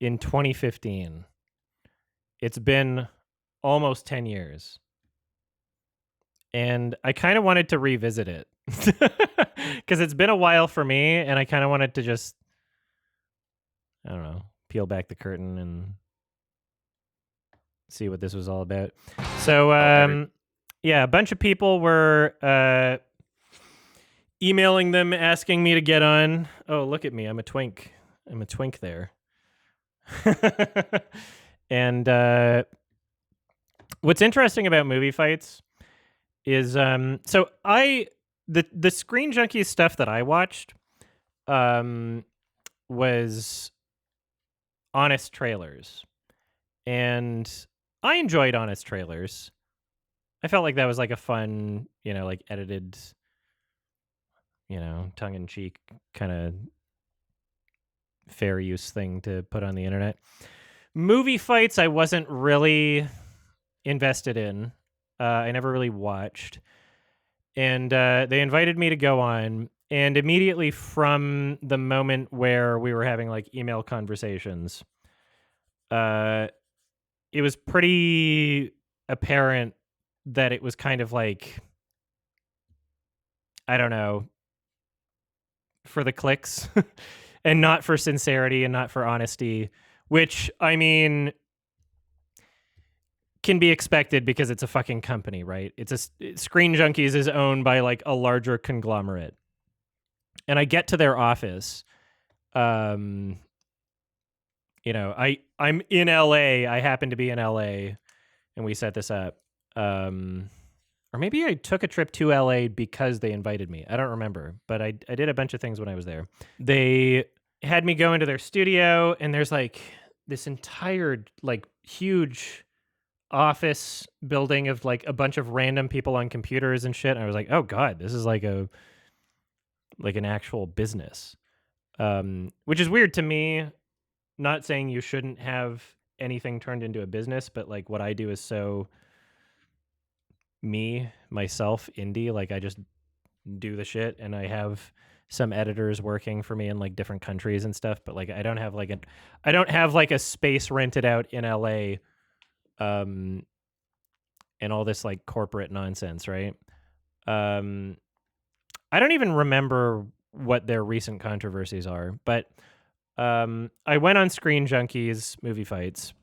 in 2015. It's been almost 10 years. And I kind of wanted to revisit it because it's been a while for me, and I kind of wanted to just, I don't know, peel back the curtain and see what this was all about. So, yeah, a bunch of people were emailing them asking me to get on. Oh, look at me. I'm a twink. I'm a twink there. And what's interesting about movie fights is so the Screen Junkies stuff that I watched was honest trailers. And I enjoyed honest trailers. I felt like that was like a fun, like edited, tongue in cheek kind of fair use thing to put on the internet. Movie fights I wasn't really invested in. I never really watched. And they invited me to go on. And immediately from the moment where we were having like email conversations, it was pretty apparent that it was kind of like, I don't know, for the clicks and not for sincerity and not for honesty, which, I mean, can be expected because it's a fucking company, right? Screen Junkies is owned by like a larger conglomerate. And I get to their office, I'm in LA. I happen to be in LA, and we set this up. Or maybe I took a trip to LA because they invited me. I don't remember, but I did a bunch of things when I was there. They had me go into their studio, and there's like this entire like huge office building of like a bunch of random people on computers and shit. And I was like, oh God, this is like an actual business. Which is weird to me. Not saying you shouldn't have anything turned into a business, but like what I do is so myself, indie. Like I just do the shit, and I have some editors working for me in like different countries and stuff. But like I don't have like a space rented out in LA, and all this like corporate nonsense, right? I don't even remember what their recent controversies are, but I went on Screen Junkies movie fights.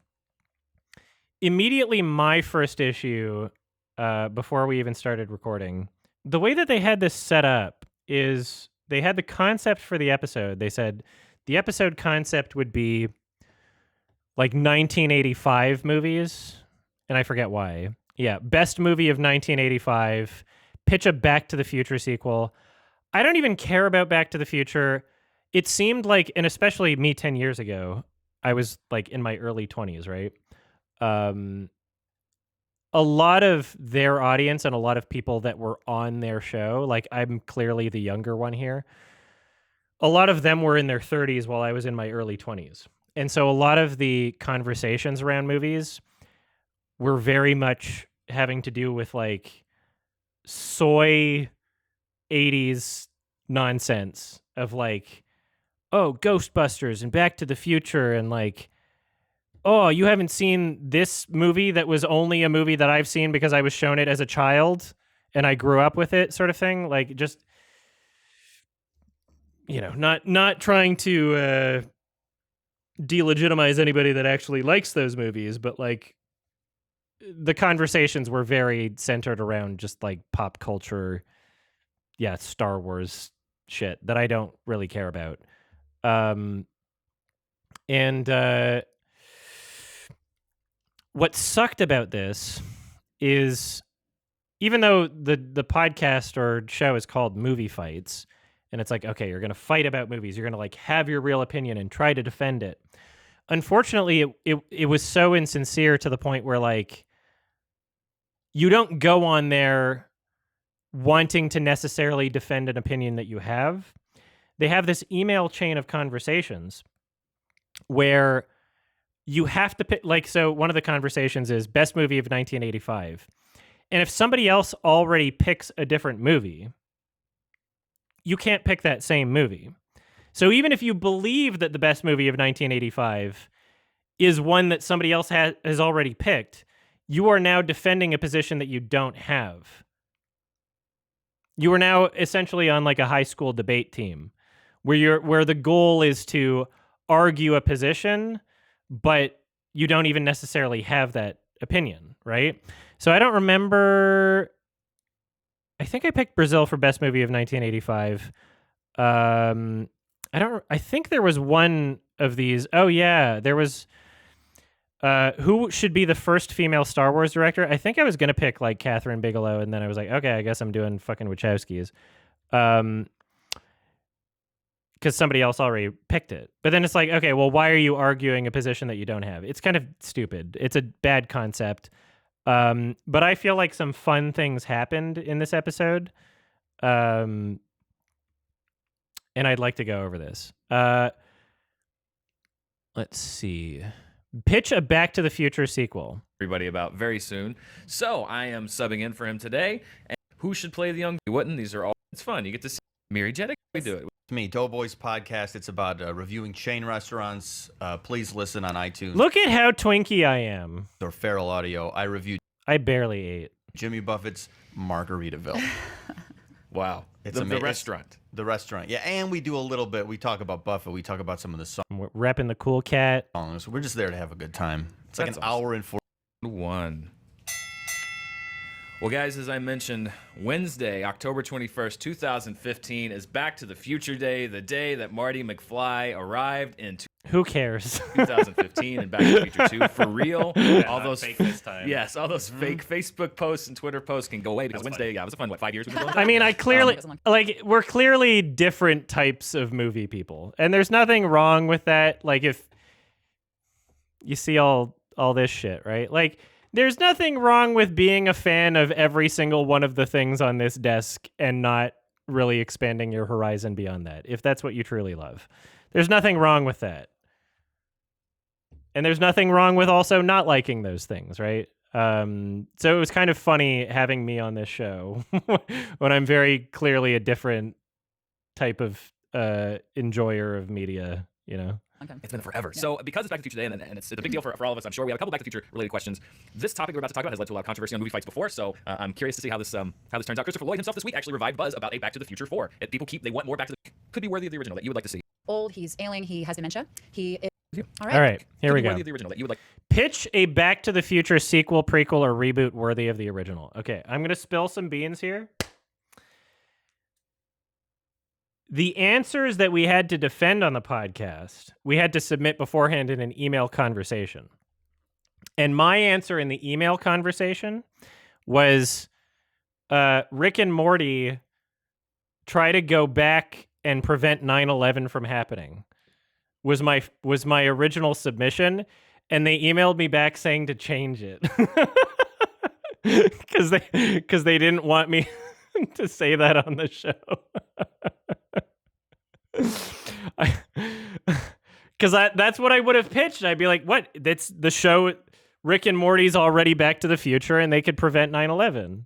Immediately, my first issue, before we even started recording, the way that they had this set up is they had the concept for the episode. They said the episode concept would be like 1985 movies, and I forget why. Yeah, best movie of 1985, pitch a Back to the Future sequel. I don't even care about Back to the Future. It seemed like, and especially me 10 years ago, I was like in my early 20s, right? A lot of their audience and a lot of people that were on their show, like I'm clearly the younger one here, a lot of them were in their 30s while I was in my early 20s. And so a lot of the conversations around movies were very much having to do with like soy 80s nonsense of like, oh, Ghostbusters and Back to the Future, and like, oh, you haven't seen this movie that was only a movie that I've seen because I was shown it as a child and I grew up with it, sort of thing. Like just, not trying to delegitimize anybody that actually likes those movies, but like the conversations were very centered around just like pop culture, Star Wars shit that I don't really care about. And what sucked about this is, even though the podcast or show is called Movie Fights, and it's like, okay, you're going to fight about movies, you're going to like have your real opinion and try to defend it. Unfortunately, it was so insincere to the point where like you don't go on there wanting to necessarily defend an opinion that you have. They have this email chain of conversations where you have to pick, like, so one of the conversations is best movie of 1985. And if somebody else already picks a different movie, you can't pick that same movie. So even if you believe that the best movie of 1985 is one that somebody else has already picked, you are now defending a position that you don't have. You are now essentially on like a high school debate team where the goal is to argue a position, but you don't even necessarily have that opinion, right? So I don't remember. I think I picked Brazil for best movie of 1985. I think there was one of these. Oh yeah, there was. Who should be the first female Star Wars director? I think I was gonna pick like Catherine Bigelow, and then I was like, okay, I guess I'm doing fucking Wachowskis, because somebody else already picked it. But then it's like, okay, well, why are you arguing a position that you don't have? It's kind of stupid. It's a bad concept. But I feel like some fun things happened in this episode, and I'd like to go over this. Let's see. Pitch a Back to the Future sequel. Everybody about very soon. So I am subbing in for him today. And who should play the young? Wouldn't? These are all. It's fun. You get to see Miri Jeddick. We do it. It's me, Doughboys Podcast. It's about reviewing chain restaurants. Please listen on iTunes. Look at how twinky I am. Or Feral Audio. I reviewed I barely ate. Jimmy Buffett's Margaritaville. Wow. It's the restaurant. The restaurant. Yeah, and we do a little bit. We talk about Buffett. We talk about some of the songs. We're repping the Cool Cat. We're just there to have a good time. It's like an hour and 41. Well, guys, as I mentioned, Wednesday, October 21st, 2015 is Back to the Future Day, the day that Marty McFly arrived in Who cares? 2015 and Back to the Future 2 for real. All those fake this time. Yes, all those fake Facebook posts and Twitter posts can go away because Wednesday, it was a fun, 5 years we've been going? I mean, I clearly, we're clearly different types of movie people. And there's nothing wrong with that. Like, if you see all this shit, right? Like, there's nothing wrong with being a fan of every single one of the things on this desk and not really expanding your horizon beyond that, if that's what you truly love. There's nothing wrong with that. And there's nothing wrong with also not liking those things, right? So it was kind of funny having me on this show when I'm very clearly a different type of enjoyer of media, you know? Okay. It's been forever. Yeah. So because it's Back to the Future Day, and it's a big deal for all of us, I'm sure. We have a couple Back to the Future related questions. This topic we're about to talk about has led to a lot of controversy on movie fights before, so I'm curious to see how this turns out. Christopher Lloyd himself this week actually revived buzz about a Back to the Future 4. They want more Back to the could be worthy of the original that you would like to see. Old, he's ailing, he has dementia. He is... All right, here we go. Worthy of the original that you would like. Pitch a Back to the Future sequel, prequel, or reboot worthy of the original. Okay, I'm going to spill some beans here. The answers that we had to defend on the podcast, we had to submit beforehand in an email conversation. And my answer in the email conversation was Rick and Morty try to go back and prevent 9/11 from happening. Was my original submission, and they emailed me back saying to change it. Because they didn't want me to say that on the show. Because that's what I would have pitched. I'd be like, what? That's the show. Rick and Morty's already Back to the Future, and they could prevent 9/11.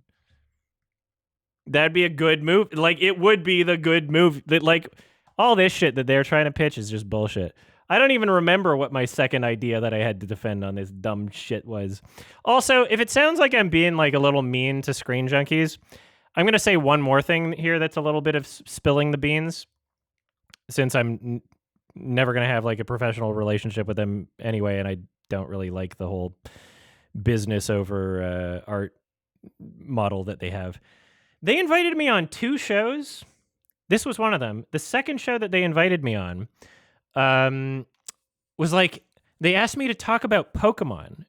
That'd be a good move. Like, it would be the good move. That, like, all this shit that they're trying to pitch is just bullshit. I don't even remember what my second idea that I had to defend on this dumb shit was. Also, if it sounds like I'm being like a little mean to Screen Junkies, I'm going to say one more thing here that's a little bit of spilling the beans, since I'm never going to have like a professional relationship with them anyway, and I don't really like the whole business over art model that they have. They invited me on 2 shows. This was one of them. The second show that they invited me on was like, they asked me to talk about Pokemon,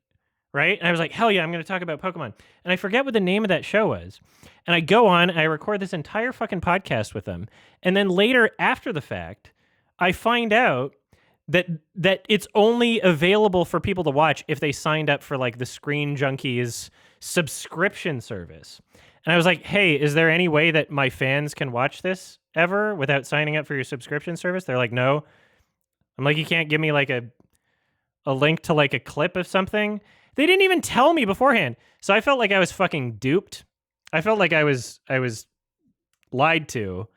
right? And I was like, hell yeah, I'm going to talk about Pokemon. And I forget what the name of that show was. And I go on, and I record this entire fucking podcast with them. And then later, after the fact, I find out that it's only available for people to watch if they signed up for like the Screen Junkies subscription service. And I was like, hey, is there any way that my fans can watch this ever without signing up for your subscription service? They're like, no. I'm like, you can't give me like a link to like a clip of something? They didn't even tell me beforehand. So I felt like I was fucking duped. I felt like I was lied to,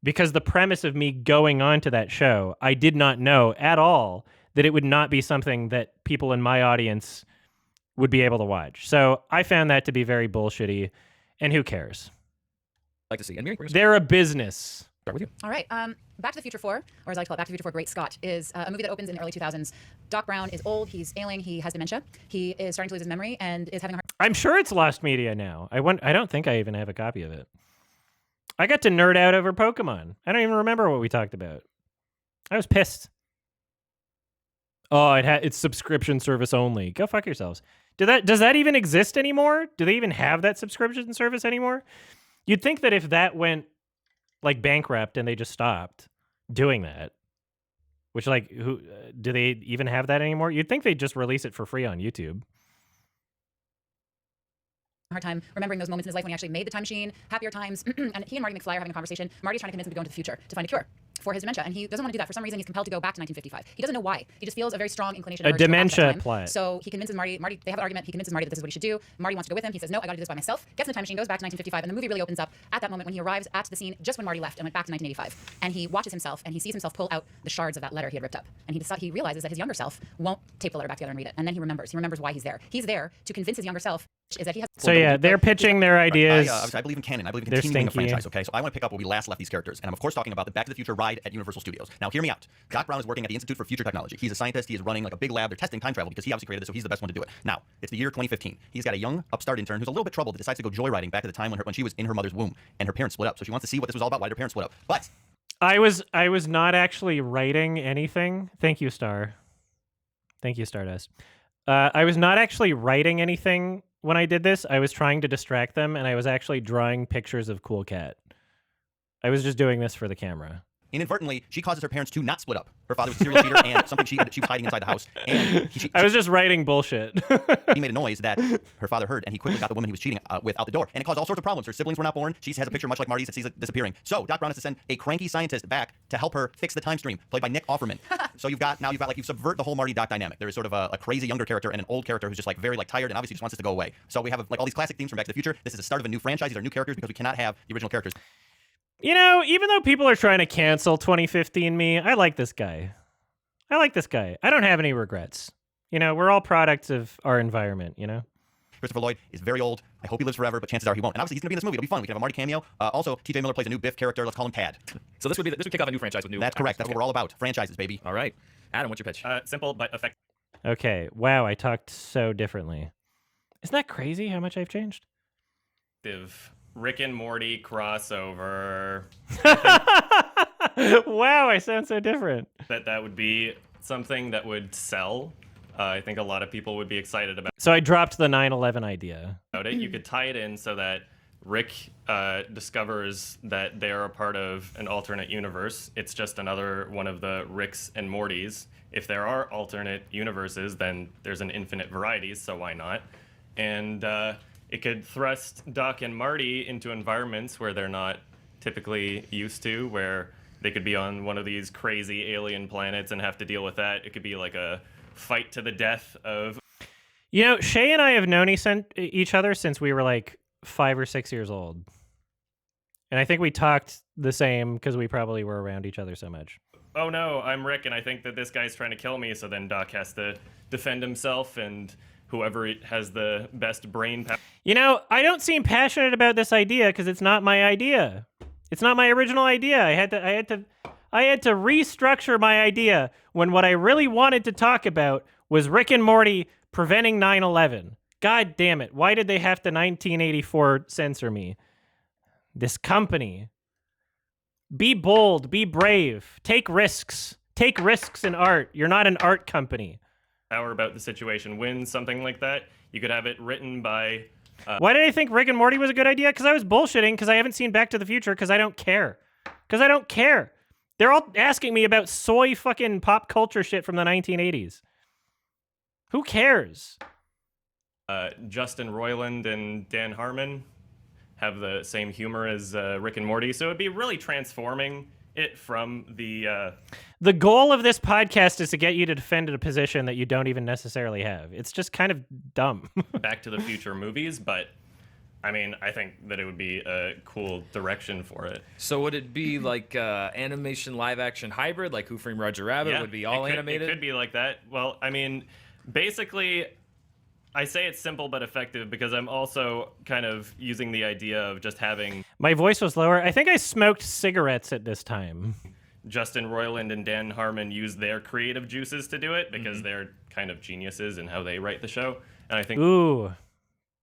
because the premise of me going on to that show, I did not know at all that it would not be something that people in my audience would be able to watch. So I found that to be very bullshitty, and who cares? Like to see. And Miri, we're gonna They're a business. start with you. All right. Back to the Future 4, or as I call it, Back to the Future 4 Great Scott, is a movie that opens in the early 2000s. Doc Brown is old. He's ailing. He has dementia. He is starting to lose his memory and is having a hard I'm sure it's lost media now. I don't think I even have a copy of it. I got to nerd out over Pokemon. I don't even remember what we talked about. I was pissed. Oh, it's subscription service only. Go fuck yourselves. Does that even exist anymore? Do they even have that subscription service anymore? You'd think that if that went like bankrupt and they just stopped doing that, which like who do they even have that anymore? You'd think they'd just release it for free on YouTube. time remembering those moments in his life when he actually made the time machine, happier times, and he and Marty McFly are having a conversation. Marty's trying to convince him to go into the future to find a cure for his dementia, and he doesn't want to do that. For some reason, he's compelled to go back to 1955. He doesn't know why. He just feels a very strong inclination. A urge to go back to that dementia time. plot. So he convinces Marty. They have an argument. He convinces Marty that this is what he should do. Marty wants to go with him. He says, no, I got to do this by myself. Gets in the time machine, goes back to 1955, and the movie really opens up at that moment when he arrives at the scene just when Marty left and went back to 1985. And he watches himself, and he sees himself pull out the shards of that letter he had ripped up. And he realizes that his younger self won't tape the letter back together and read it. And then he remembers. He remembers why he's there. He's there to convince his younger self is that he has. So yeah, they're pitching their ideas. I believe in canon. I believe in They're continuing a stinky. franchise. Okay, so I want to pick up where we last left these characters, and I'm of course talking about the Back to the Future ride at Universal Studios. Now, hear me out. Doc Brown is working at the Institute for Future Technology. He's a scientist. He is running like a big lab. They're testing time travel because he obviously created it, so he's the best one to do it. Now, it's the year 2015. He's got a young upstart intern who's a little bit troubled that decides to go joyriding back to the time when she was in her mother's womb and her parents split up. So she wants to see what this was all about. Why did her parents split up? But I was not actually writing anything. Thank you, Star. Thank you, Stardust. I was not actually writing anything when I did this. I was trying to distract them, and I was actually drawing pictures of Cool Cat. I was just doing this for the camera. inadvertently, she causes her parents to not split up. Her father was a serial cheater and something she was hiding inside the house. And I was just writing bullshit. he made a noise that her father heard, and he quickly got the woman he was cheating with out the door. And it caused all sorts of problems. Her siblings were not born. She has a picture much like Marty's that sees it disappearing. So Doc Brown has to send a cranky scientist back to help her fix the time stream, played by Nick Offerman. So you've subvert the whole Marty Doc dynamic. There is sort of a crazy younger character and an old character who's just like very like tired and obviously just wants it to go away. So we have like all these classic themes from Back to the Future. This is the start of a new franchise. These are new characters because we cannot have the original characters. You know, even though people are trying to cancel 2015 me, I like this guy. I don't have any regrets. You know, we're all products of our environment, you know? Christopher Lloyd is very old. I hope he lives forever, but chances are he won't. And obviously he's going to be in this movie. It'll be fun. We can have a Marty cameo. Also, TJ Miller plays a new Biff character. Let's call him Tad. So this would kick off a new franchise with new. That's correct. actors. That's what we're all about. Franchises, baby. All right, Adam, what's your pitch? Simple but effective. Okay, wow, I talked so differently. Isn't that crazy how much I've changed? Rick and Morty crossover. Wow, I sound so different. That would be something that would sell. I think a lot of people would be excited about So I dropped the 9/11 idea. it. You could tie it in so that Rick discovers that they're a part of an alternate universe. It's just another one of the Ricks and Mortys. If there are alternate universes, then there's an infinite variety, so why not? And it could thrust Doc and Marty into environments where they're not typically used to, where they could be on one of these crazy alien planets and have to deal with that. It could be like a fight to the death of... You know, Shay and I have known each other since we were like 5 or 6 years old. And I think we talked the same because we probably were around each other so much. Oh no, I'm Rick and I think that this guy's trying to kill me, so then Doc has to defend himself, and whoever has the best brain power. You know, I don't seem passionate about this idea because it's not my idea. It's not my original idea. I had to restructure my idea when what I really wanted to talk about was Rick and Morty preventing 9/11. God damn it. Why did they have to 1984 censor me? This company. Be bold, be brave, take risks. Take risks in art. You're not an art company. Power about the situation wins something like that. You could have it written by... Why did I think Rick and Morty was a good idea? Because I was bullshitting because I haven't seen Back to the Future because I don't care. They're all asking me about soy fucking pop culture shit from the 1980s. Who cares? Justin Roiland and Dan Harmon have the same humor as Rick and Morty, so it'd be really transforming it from the... The goal of this podcast is to get you to defend a position that you don't even necessarily have. It's just kind of dumb. Back to the Future movies, but I mean, I think that it would be a cool direction for it. So would it be like animation live action hybrid, like Who Framed Roger Rabbit? Yeah, Would be all animated? It could be like that. Well, I mean, basically, I say it's simple but effective because I'm also kind of using the idea of just having My voice was lower. I think I smoked cigarettes at this time. Justin Roiland and Dan Harmon use their creative juices to do it because they're kind of geniuses in how they write the show. And I think Ooh,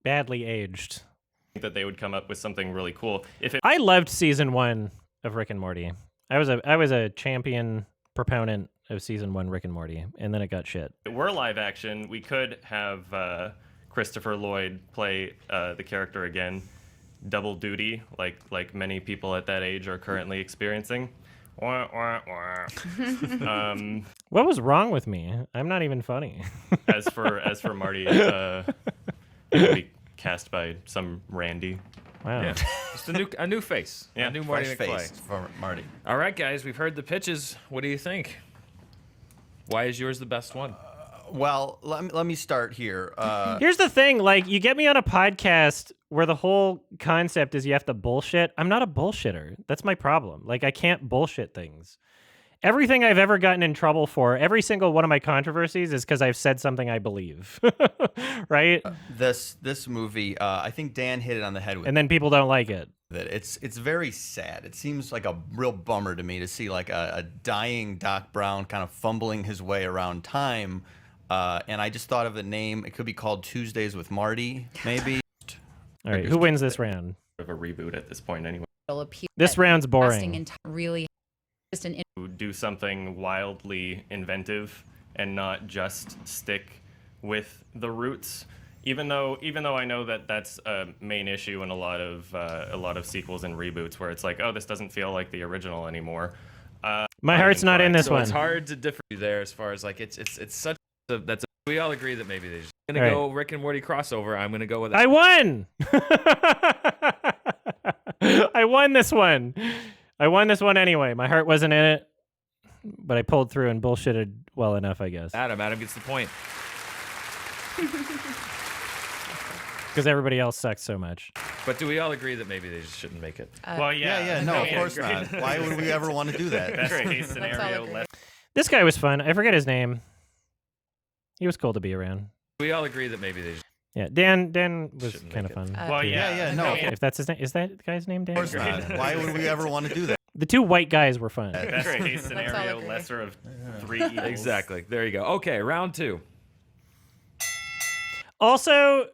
badly aged. that they would come up with something really cool. If it I loved season 1 of Rick and Morty. I was a champion proponent of season 1 Rick and Morty, and then it got shit. were live action, we could have Christopher Lloyd play the character again, double duty, like many people at that age are currently experiencing. Wah, wah, wah. What was wrong with me? I'm not even funny. As for Marty, it would be cast by some Randy. Wow. Yeah, just a new face. Yeah, a new Marty Fresh McClane. face for Marty. All right, guys, we've heard the pitches. What do you think? Why is yours the best one? Well, let me start here. Here's the thing, like, you get me on a podcast where the whole concept is you have to bullshit. I'm not a bullshitter. That's my problem. Like, I can't bullshit things. Everything I've ever gotten in trouble for, every single one of my controversies is because I've said something I believe. Right? This movie, I think Dan hit it on the head with And then people don't like it. it. It's very sad. It seems like a real bummer to me to see like a dying Doc Brown kind of fumbling his way around time. And I just thought of the name. It could be called Tuesdays with Marty, maybe. All right, who wins this round? Of a reboot at this point, anyway. It'll appear This that round's casting boring. really just an To do something wildly inventive and not just stick with the roots. Even though I know that that's a main issue in a lot of sequels and reboots where it's like, oh, this doesn't feel like the original anymore. My heart's not in this So one. it's hard to differ there as far as like it's such a we all agree that maybe they just gonna All right. go Rick and Morty crossover. I'm gonna go with I won! I won this one. I won this one anyway. My heart wasn't in it, but I pulled through and bullshitted well enough, I guess. Adam. Adam gets the point. Because everybody else sucks so much. But do we all agree that maybe they just shouldn't make it? Well, Yeah, no, of I course agree. not. Why would we ever want to do that? Best case Let's all scenario, agree. less This guy was fun. I forget his name. He was cool to be around. We all agree that maybe they just Yeah, Dan was Shouldn't kind of make it. fun. Well, too. Yeah, no. If that's his name, is that the guy's name Dan? Of course not. Why would we ever want to do that? The two white guys were fun. best case Let's all scenario, agree. lesser of three evils. exactly. There you go. Okay, round 2. Also,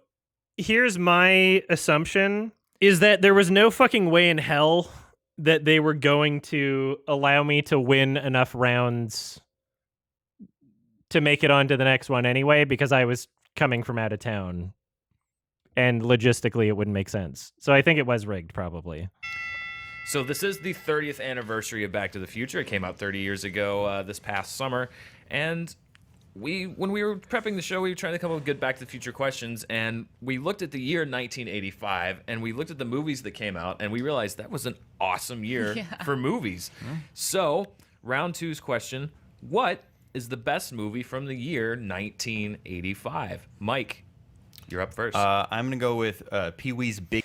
here's my assumption is that there was no fucking way in hell that they were going to allow me to win enough rounds to make it onto the next one anyway, because I was coming from out of town. And logistically, it wouldn't make sense. So I think it was rigged, probably. So this is the 30th anniversary of Back to the Future. It came out 30 years ago this past summer, and when we were prepping the show, we were trying to come up with good Back to the Future questions, and we looked at the year 1985, and we looked at the movies that came out, and we realized that was an awesome year for movies. So round 2's question: what is the best movie from the year 1985? Mike, you're up first. I'm gonna go with Pee-wee's Big.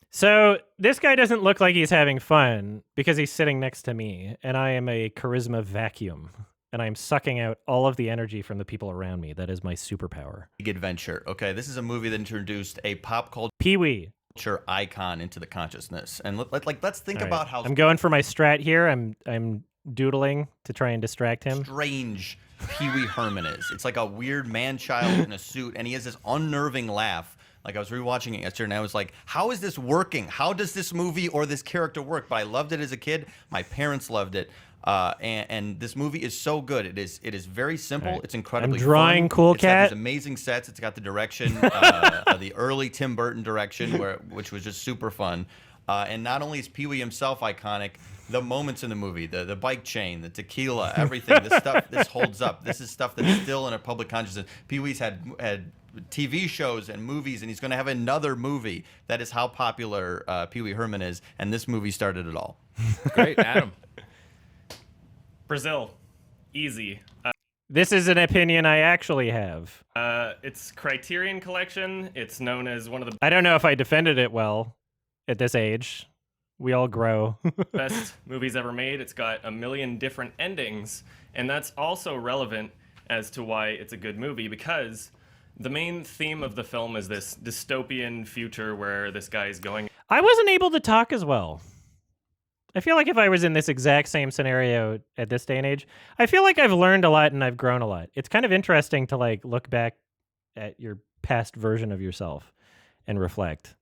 So this guy doesn't look like he's having fun because he's sitting next to me, and I am a charisma vacuum, and I'm sucking out all of the energy from the people around me. That is my superpower. Adventure. Okay, this is a movie that introduced a pop Pee-wee. culture icon into the consciousness, and let's think All right. about how I'm going for my strat here. I'm doodling to try and distract him. strange Pee-wee Herman is. It's like a weird man-child in a suit, and he has this unnerving laugh. Like, I was rewatching it yesterday, and I was like, how is this working? How does this movie or this character work? But I loved it as a kid. My parents loved it. And this movie is so good. It is very simple. Right. It's incredibly I'm drawing fun. Cool It's got Cat. these amazing sets. It's got the direction, the early Tim Burton direction, which was just super fun. And not only is Pee-wee himself iconic, the moments in the movie, the bike chain, the tequila, everything, this holds up. This is stuff that's still in our public consciousness. Pee-wee's had TV shows and movies, and he's going to have another movie. That is how popular Pee-wee Herman is, and this movie started it all. Great, Adam. Brazil, easy. This is an opinion I actually have. It's Criterion Collection. It's known as one of the I don't know if I defended it well at this age. We all grow. best movies ever made. It's got a million different endings, and that's also relevant as to why it's a good movie, because the main theme of the film is this dystopian future where this guy is going. I wasn't able to talk as well. I feel like if I was in this exact same scenario at this day and age, I feel like I've learned a lot and I've grown a lot. It's kind of interesting to like look back at your past version of yourself and reflect.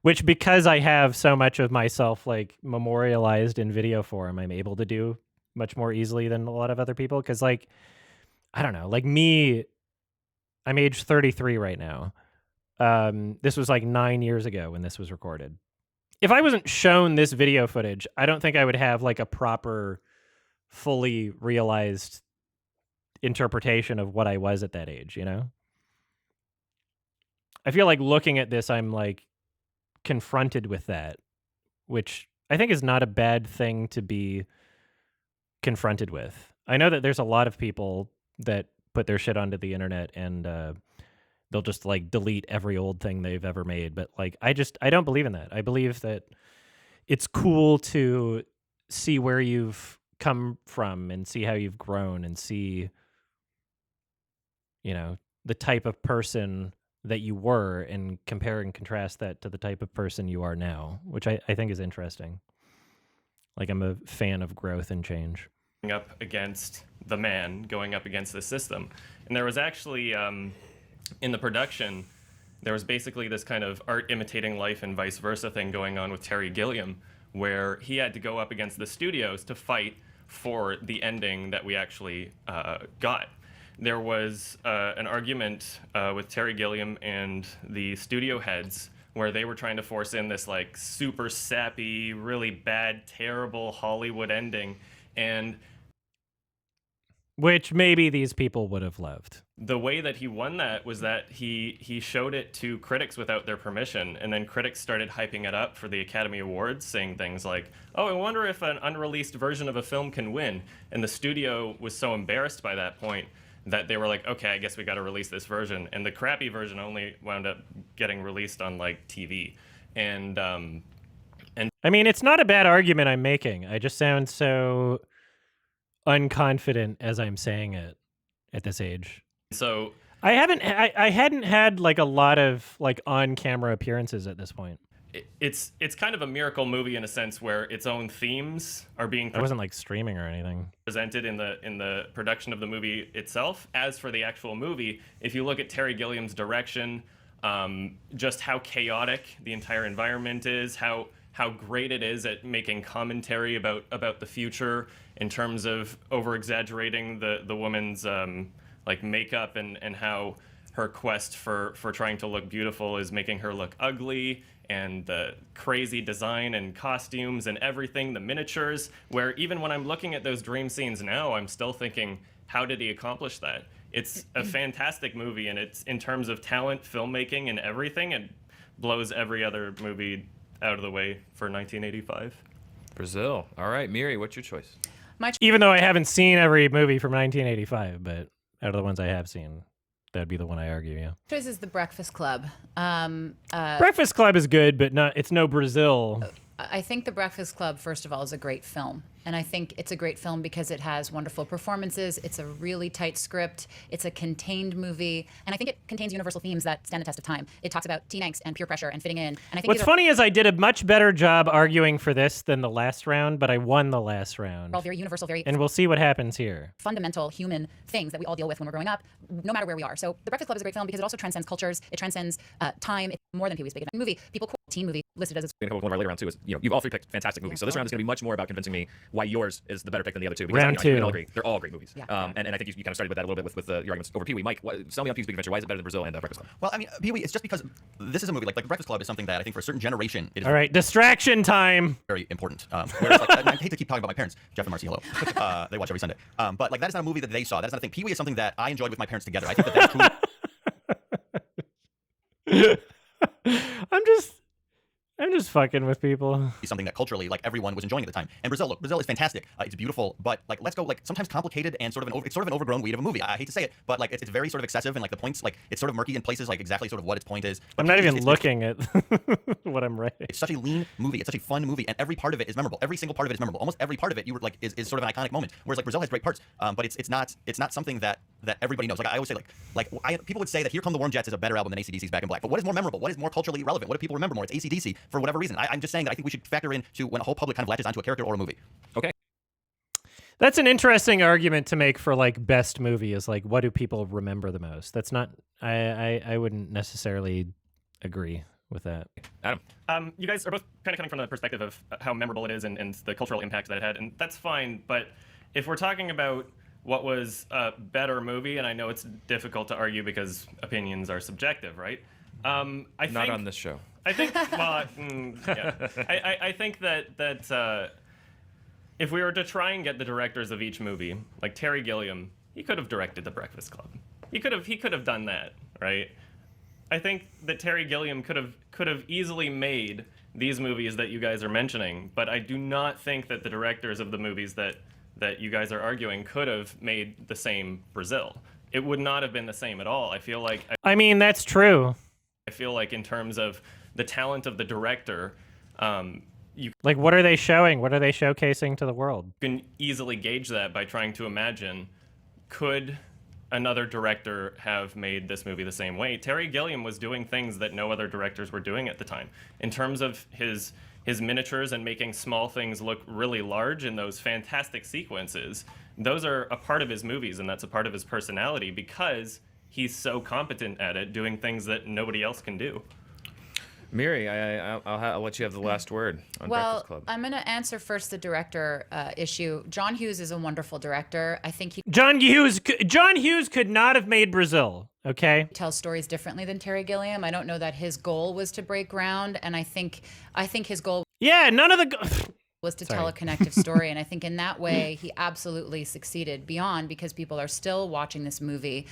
Which, because I have so much of myself like memorialized in video form, I'm able to do much more easily than a lot of other people. Because like, I don't know, like me, I'm age 33 right now. This was like 9 years ago when this was recorded. If I wasn't shown this video footage, I don't think I would have like a proper, fully realized interpretation of what I was at that age, you know? I feel like looking at this, I'm like confronted with that, which I think is not a bad thing to be confronted with. I know that there's a lot of people that put their shit onto the internet and they'll just like delete every old thing they've ever made. But like, I don't believe in that. I believe that it's cool to see where you've come from and see how you've grown and see, you know, the type of person that you were and compare and contrast that to the type of person you are now, which I think is interesting. Like, I'm a fan of growth and change. Up against the man, going up against the system. And there was actually, in the production, there was basically this kind of art imitating life and vice versa thing going on with Terry Gilliam, where he had to go up against the studios to fight for the ending that we actually got. There was an argument with Terry Gilliam and the studio heads where they were trying to force in this like super sappy, really bad, terrible Hollywood ending, and which maybe these people would have loved. the way that he won that was that he showed it to critics without their permission, and then critics started hyping it up for the Academy Awards, saying things like, oh, I wonder if an unreleased version of a film can win. And the studio was so embarrassed by that point that they were like, okay, I guess we got to release this version. And the crappy version only wound up getting released on like TV. And I mean, it's not a bad argument I'm making. I just sound so unconfident as I'm saying it at this age. so I hadn't had like a lot of like on-camera appearances at this point. it's kind of a miracle movie in a sense where its own themes are being I wasn't like streaming or anything. presented in the production of the movie itself. As for the actual movie, if you look at Terry Gilliam's direction, just how chaotic the entire environment is, how great it is at making commentary about the future in terms of over exaggerating the woman's like makeup and how her quest for trying to look beautiful is making her look ugly, and the crazy design and costumes and everything, the miniatures, where even when I'm looking at those dream scenes now, I'm still thinking, how did he accomplish that? It's a fantastic movie, and it's, in terms of talent, filmmaking, and everything, it blows every other movie out of the way for 1985. Brazil. All right, Miri, what's your choice? Even though I haven't seen every movie from 1985, but out of the ones I have seen, that'd be the one I argue, yeah. Choice is The Breakfast Club. Breakfast Club is good, but it's no Brazil. I think The Breakfast Club, first of all, is a great film. And I think it's a great film because it has wonderful performances. It's a really tight script. It's a contained movie. And I think it contains universal themes that stand the test of time. It talks about teen angst and peer pressure and fitting in. And I think What's funny is I did a much better job arguing for this than the last round, but I won the last round. all very universal, very And we'll see what happens here. fundamental human things that we all deal with when we're growing up, no matter where we are. So The Breakfast Club is a great film because it also transcends cultures. It transcends time. It's more than Pee-wee's Big Adventure movie. People quote teen movie listed as One of our later round two is, you've all three picked fantastic movies. So this round is going to be much more about convincing me why yours is the better pick than the other two. Because Round I think we two. all agree they're all great movies. Yeah. And I think you kind of started with that a little bit with your arguments over Pee-wee. Mike, sell me on Pee-wee's Big Adventure. Why is it better than Brazil and Breakfast Club? Well, I mean, Pee-wee, it's just because this is a movie, like Breakfast Club is something that I think for a certain generation, it is All right, distraction time. very important. Whereas, like, I hate to keep talking about my parents. Jeff and Marcy, hello. They watch every Sunday. But like, that is not a movie that they saw. That is not a thing. Pee-wee is something that I enjoyed with my parents together. I think that that's cool. I'm just fucking with people. Something that culturally, like, everyone was enjoying at the time. And Brazil, look, Brazil is fantastic. It's beautiful, but like, let's go, like, sometimes complicated and it's sort of an overgrown weed of a movie. I hate to say it, but like, it's very sort of excessive, and like the points, like, it's sort of murky in places, like exactly sort of what its point is. But I'm not even it's looking at what I'm writing. It's such a lean movie. It's such a fun movie, and every part of it is memorable. Every single part of it is memorable. Almost every part of it, you were like, is sort of an iconic moment. Whereas like Brazil has great parts, but it's not something that everybody knows. Like I always say, people would say that Here Come the Warm Jets is a better album than AC/DC's Back in Black. But what is more memorable? What is more culturally relevant? What do people remember more? It's AC/DC for whatever reason. I'm just saying that I think we should factor into when a whole public kind of latches onto a character or a movie. Okay. That's an interesting argument to make for like best movie, is like, what do people remember the most? That's not. I wouldn't necessarily agree with that. Adam. You guys are both kind of coming from the perspective of how memorable it is and the cultural impact that it had, and that's fine. But if we're talking about what was a better movie, and I know it's difficult to argue because opinions are subjective, right? I Not on this show. I think, well, yeah. I think that if we were to try and get the directors of each movie, like Terry Gilliam, he could have directed The Breakfast Club. He could have done that, right? I think that Terry Gilliam could have easily made these movies that you guys are mentioning, but I do not think that the directors of the movies that you guys are arguing could have made the same Brazil. It would not have been the same at all. I feel like I mean, that's true. I feel like in terms of the talent of the director, you Like, what are they showing? What are they showcasing to the world? can easily gauge that by trying to imagine, could another director have made this movie the same way? Terry Gilliam was doing things that no other directors were doing at the time. In terms of his miniatures and making small things look really large in those fantastic sequences, those are a part of his movies, and that's a part of his personality because he's so competent at it, doing things that nobody else can do. Miri, I'll let you have the last word on Breakfast Club. I'm going to answer first the director issue. John Hughes is a wonderful director. I think he John Hughes could not have made Brazil. Okay. tells stories differently than Terry Gilliam. I don't know that his goal was to break ground, and I think his goal Yeah, none of the. was to tell a connective story, and I think in that way he absolutely succeeded beyond, because people are still watching this movie.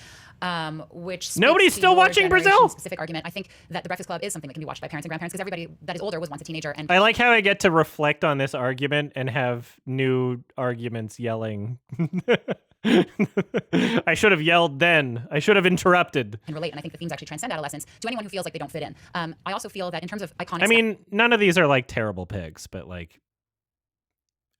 Which speaks Nobody's to still your watching Brazil? generation's specific argument. I think that The Breakfast Club is something that can be watched by parents and grandparents, because everybody that is older was once a teenager. And I like how I get to reflect on this argument and have new arguments yelling. I should have yelled then. I should have interrupted. and relate, and I think the themes actually transcend adolescence to anyone who feels like they don't fit in. I also feel that in terms of iconic I mean, none of these are like terrible picks, but like,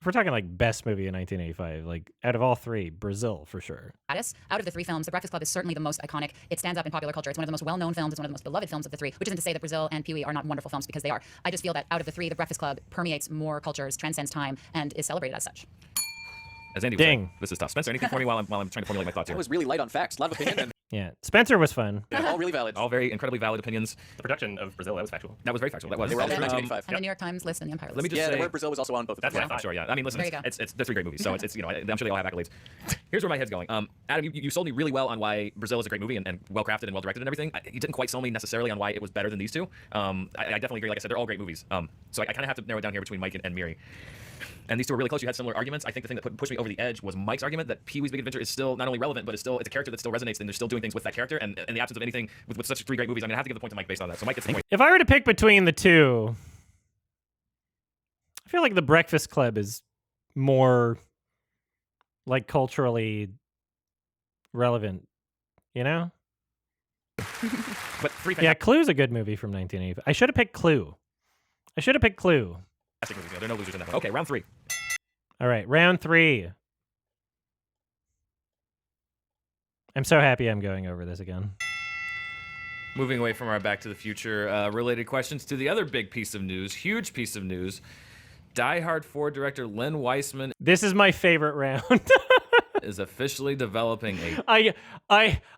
if we're talking like best movie in 1985, like out of all three, Brazil for sure. status, out of the three films, The Breakfast Club is certainly the most iconic. It stands up in popular culture. It's one of the most well-known films. It's one of the most beloved films of the three, which isn't to say that Brazil and Pee-wee are not wonderful films, because they are. I just feel that out of the three, The Breakfast Club permeates more cultures, transcends time, and is celebrated as such. As Andy would say, Ding. this is tough. Spencer, anything for me while I'm trying to formulate my thoughts That here? was really light on facts, a lot of opinion, Yeah, Spencer was fun. and all really valid. All very incredibly valid opinions. The production of Brazil, that was factual. That was very factual. That was. They were all And from then- 1985. And the New York Times list and the Empire list. Let me just Yeah, say. the word Brazil was also on both of them. That's Yeah, fine. sure. Yeah, I mean, listen, There you go. they're three great movies, so it's I'm sure they all have accolades. Here's where my head's going. Adam, you sold me really well on why Brazil is a great movie and well crafted and well directed and everything. You didn't quite sell me necessarily on why it was better than these two. I definitely agree. Like I said, they're all great movies. So I kind of have to narrow it down here between Mike and Miri. And these two are really close. You had similar arguments. I think the thing that pushed me over the edge was Mike's argument that Pee-wee's Big Adventure is still not only relevant, but it's a character that still resonates, and they're still doing things with that character. And in the absence of anything with such three great movies, I'm gonna have to give the point to Mike based on that. So Mike gets the point. If I were to pick between the two, I feel like The Breakfast Club is more like culturally relevant, you know? But three Yeah, Clue's a good movie from 1980. I should have picked Clue. fantastic movies. There are no losers in that one. Okay, round three. All right, round three. I'm so happy I'm going over this again. Moving away from our Back to the Future related questions to the other big piece of news, huge piece of news. Die Hard 4 director Len Wiseman This is my favorite round. is officially developing a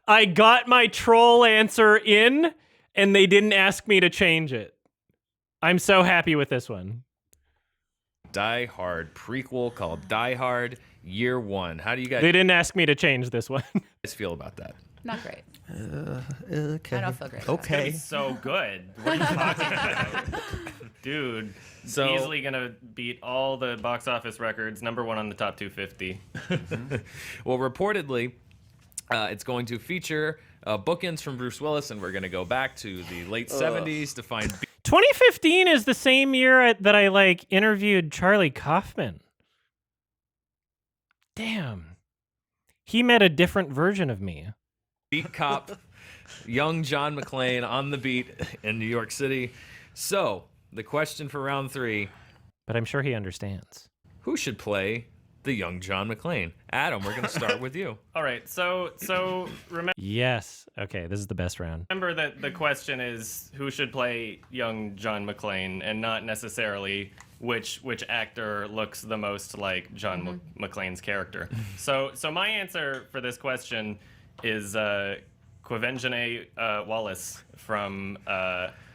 I got my troll answer in, and they didn't ask me to change it. I'm so happy with this one. Die Hard prequel called Die Hard Year One. How do you They guys didn't ask me to change this one. feel about that? Not great. Okay. I don't feel great. It's Okay. so good. What are you talking about? Dude, So- easily gonna beat all the box office records. #1 on the top 250. Well, reportedly, it's going to feature bookends from Bruce Willis, and we're going to go back to the late 70s to find 2015 is the same year that I like interviewed Charlie Kaufman. Damn. He met a different version of me. Beat cop, young John McClane on the beat in New York City. So, the question for round 3, But I'm sure he understands. who should play the young John McClane? Adam, we're going to start with you. All right, so Yes. Okay, this is the best round. remember that the question is who should play young John McClane, and not necessarily which actor looks the most like John McClane's character. So my answer for this question is Quvenzhané Wallis from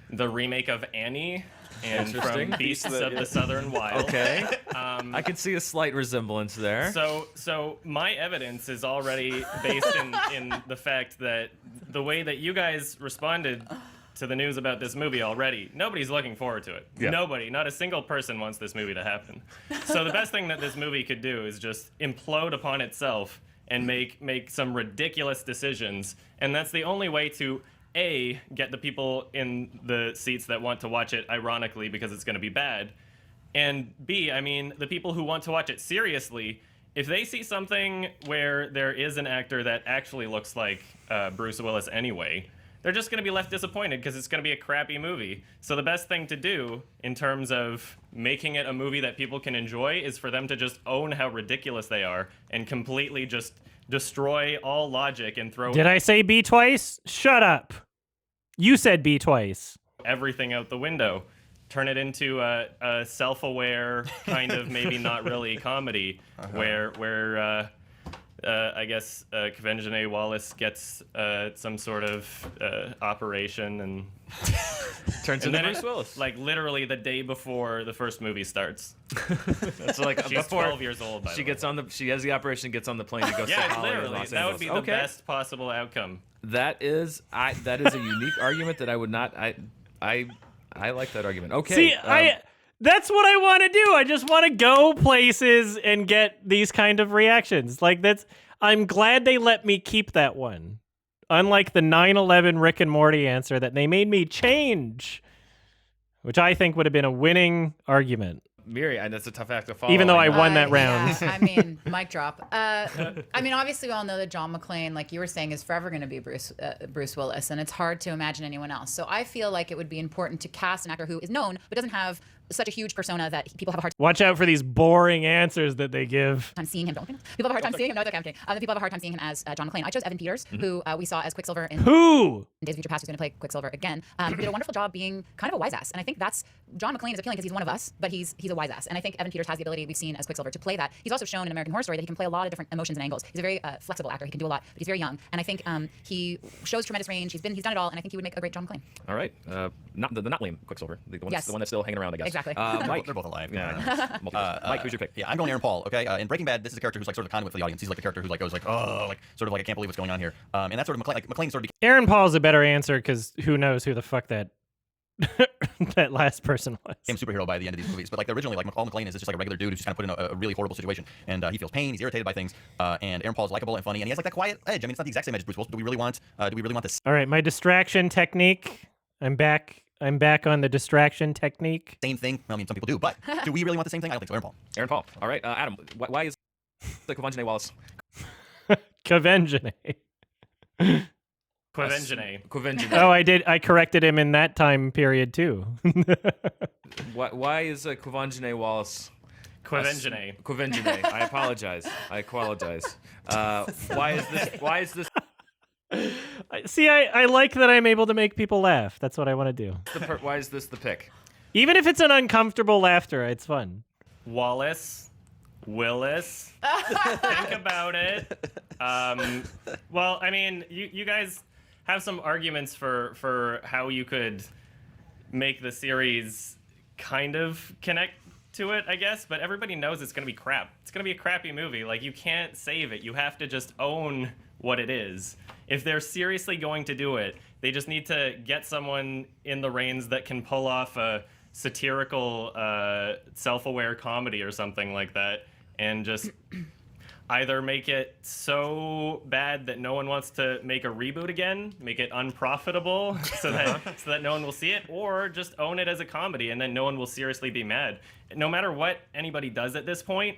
the remake of Annie and from Interesting. Beasts of the Southern Wild. Okay. I can see a slight resemblance there. So my evidence is already based in the fact that the way that you guys responded to the news about this movie already, nobody's looking forward to it. Yeah. Nobody, not a single person wants this movie to happen. So the best thing that this movie could do is just implode upon itself and make some ridiculous decisions. And that's the only way to A, get the people in the seats that want to watch it ironically because it's going to be bad. And B, I mean, the people who want to watch it seriously, if they see something where there is an actor that actually looks like Bruce Willis anyway, they're just going to be left disappointed because it's going to be a crappy movie. So the best thing to do in terms of making it a movie that people can enjoy is for them to just own how ridiculous they are and completely just destroy all logic and throw Did I say B twice? Shut up. You said B twice. everything out the window. Turn it into a self-aware kind of maybe not really comedy where I guess Quvenzhané Wallis gets some sort of operation and Turns and into then Bruce Willis. like literally the day before the first movie starts. That's like She's before 12 years old. By she the gets on the she has the operation, gets on the plane to go see yeah, Hollywood, literally. Los That would Angeles. be the Okay. best possible outcome. That is a unique argument that I would not. I like that argument. Okay. See, that's what I want to do. I just want to go places and get these kind of reactions. Like I'm glad they let me keep that one. Unlike the 9/11 Rick and Morty answer that they made me change, which I think would have been a winning argument. Miri, and that's a tough act to follow. Even though I know. won that round. Yeah, I mean, mic drop. I mean, obviously, we all know that John McClane, like you were saying, is forever going to be Bruce Willis, and it's hard to imagine anyone else. So I feel like it would be important to cast an actor who is known but doesn't have such a huge persona that people have a hard Watch out for these boring answers that they give. time seeing him. Don't people have a hard time seeing him? No, it's okay. I'm kidding. People have a hard time seeing him as John McClane. I chose Evan Peters, who we saw as Quicksilver in Who? Days of Future Past, who's going to play Quicksilver again. Who did a wonderful job being kind of a wise ass. And I think that's John McClane is appealing because he's one of us, but he's a wise ass. And I think Evan Peters has the ability we've seen as Quicksilver to play that. He's also shown in American Horror Story that he can play a lot of different emotions and angles. He's a very flexible actor. He can do a lot, but he's very young. And I think he shows tremendous range. He's done it all, and I think he would make a great John McClane. All right. Not the not lame Quicksilver. The one, Yes. the one that's still hanging around, I guess. Exactly. Mike. They're both alive. Yeah. Mike, who's your pick? Yeah, I'm going Aaron Paul. Okay, in Breaking Bad, this is a character who's like sort of a conduit for the audience. He's like the character who like goes like, oh, like sort of like I can't believe what's going on here. And that's sort of McClane sort of Aaron Paul's a better answer because who knows who the fuck that that last person was. became superhero by the end of these movies. But like originally, like all McClane is just like a regular dude who's just kind of put in a really horrible situation, and he feels pain. He's irritated by things. And Aaron Paul's likable and funny, and he has like that quiet edge. I mean, it's not the exact same edge as Bruce Willis. But do we really want this All right, my distraction technique. I'm back on the distraction technique. same thing? Well, I mean, some people do, but do we really want the same thing? I don't think so. Aaron Paul. Aaron Paul. All right. Adam, why is the Quvenzhané Wallis? Quvenzhané. Quvenzhané. Oh, I corrected him in that time period too. Why is Quvenzhané Wallis? Quvenzhané. I apologize. Why is this See, I like that I'm able to make people laugh. That's what I want to do. why is this the pick? Even if it's an uncomfortable laughter, it's fun. Willis. Think about it. Well, I mean, you guys have some arguments for how you could make the series kind of connect to it, I guess, but everybody knows it's going to be crap. It's going to be a crappy movie. Like, you can't save it. You have to just own what it is. If they're seriously going to do it, they just need to get someone in the reins that can pull off a satirical, self-aware comedy or something like that, and just Either make it so bad that no one wants to make a reboot again, make it unprofitable so that no one will see it, or just own it as a comedy and then no one will seriously be mad. No matter what anybody does at this point,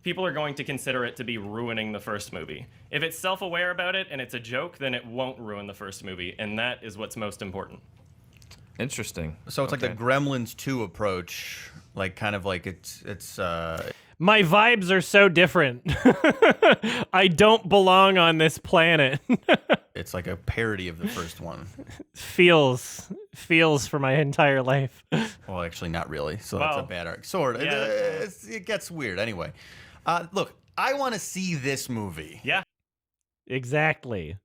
people are going to consider it to be ruining the first movie. If it's self-aware about it and it's a joke, then it won't ruin the first movie, and that is what's most important. Interesting. So it's like the Gremlins 2 approach, like kind of like it's My vibes are so different. I don't belong on this planet. it's like a parody of the first one. feels for my entire life. Well, actually, not really. So that's a Wow. bad arc. Sort of. Yeah. It gets weird. Anyway, look, I want to see this movie. Yeah. Exactly.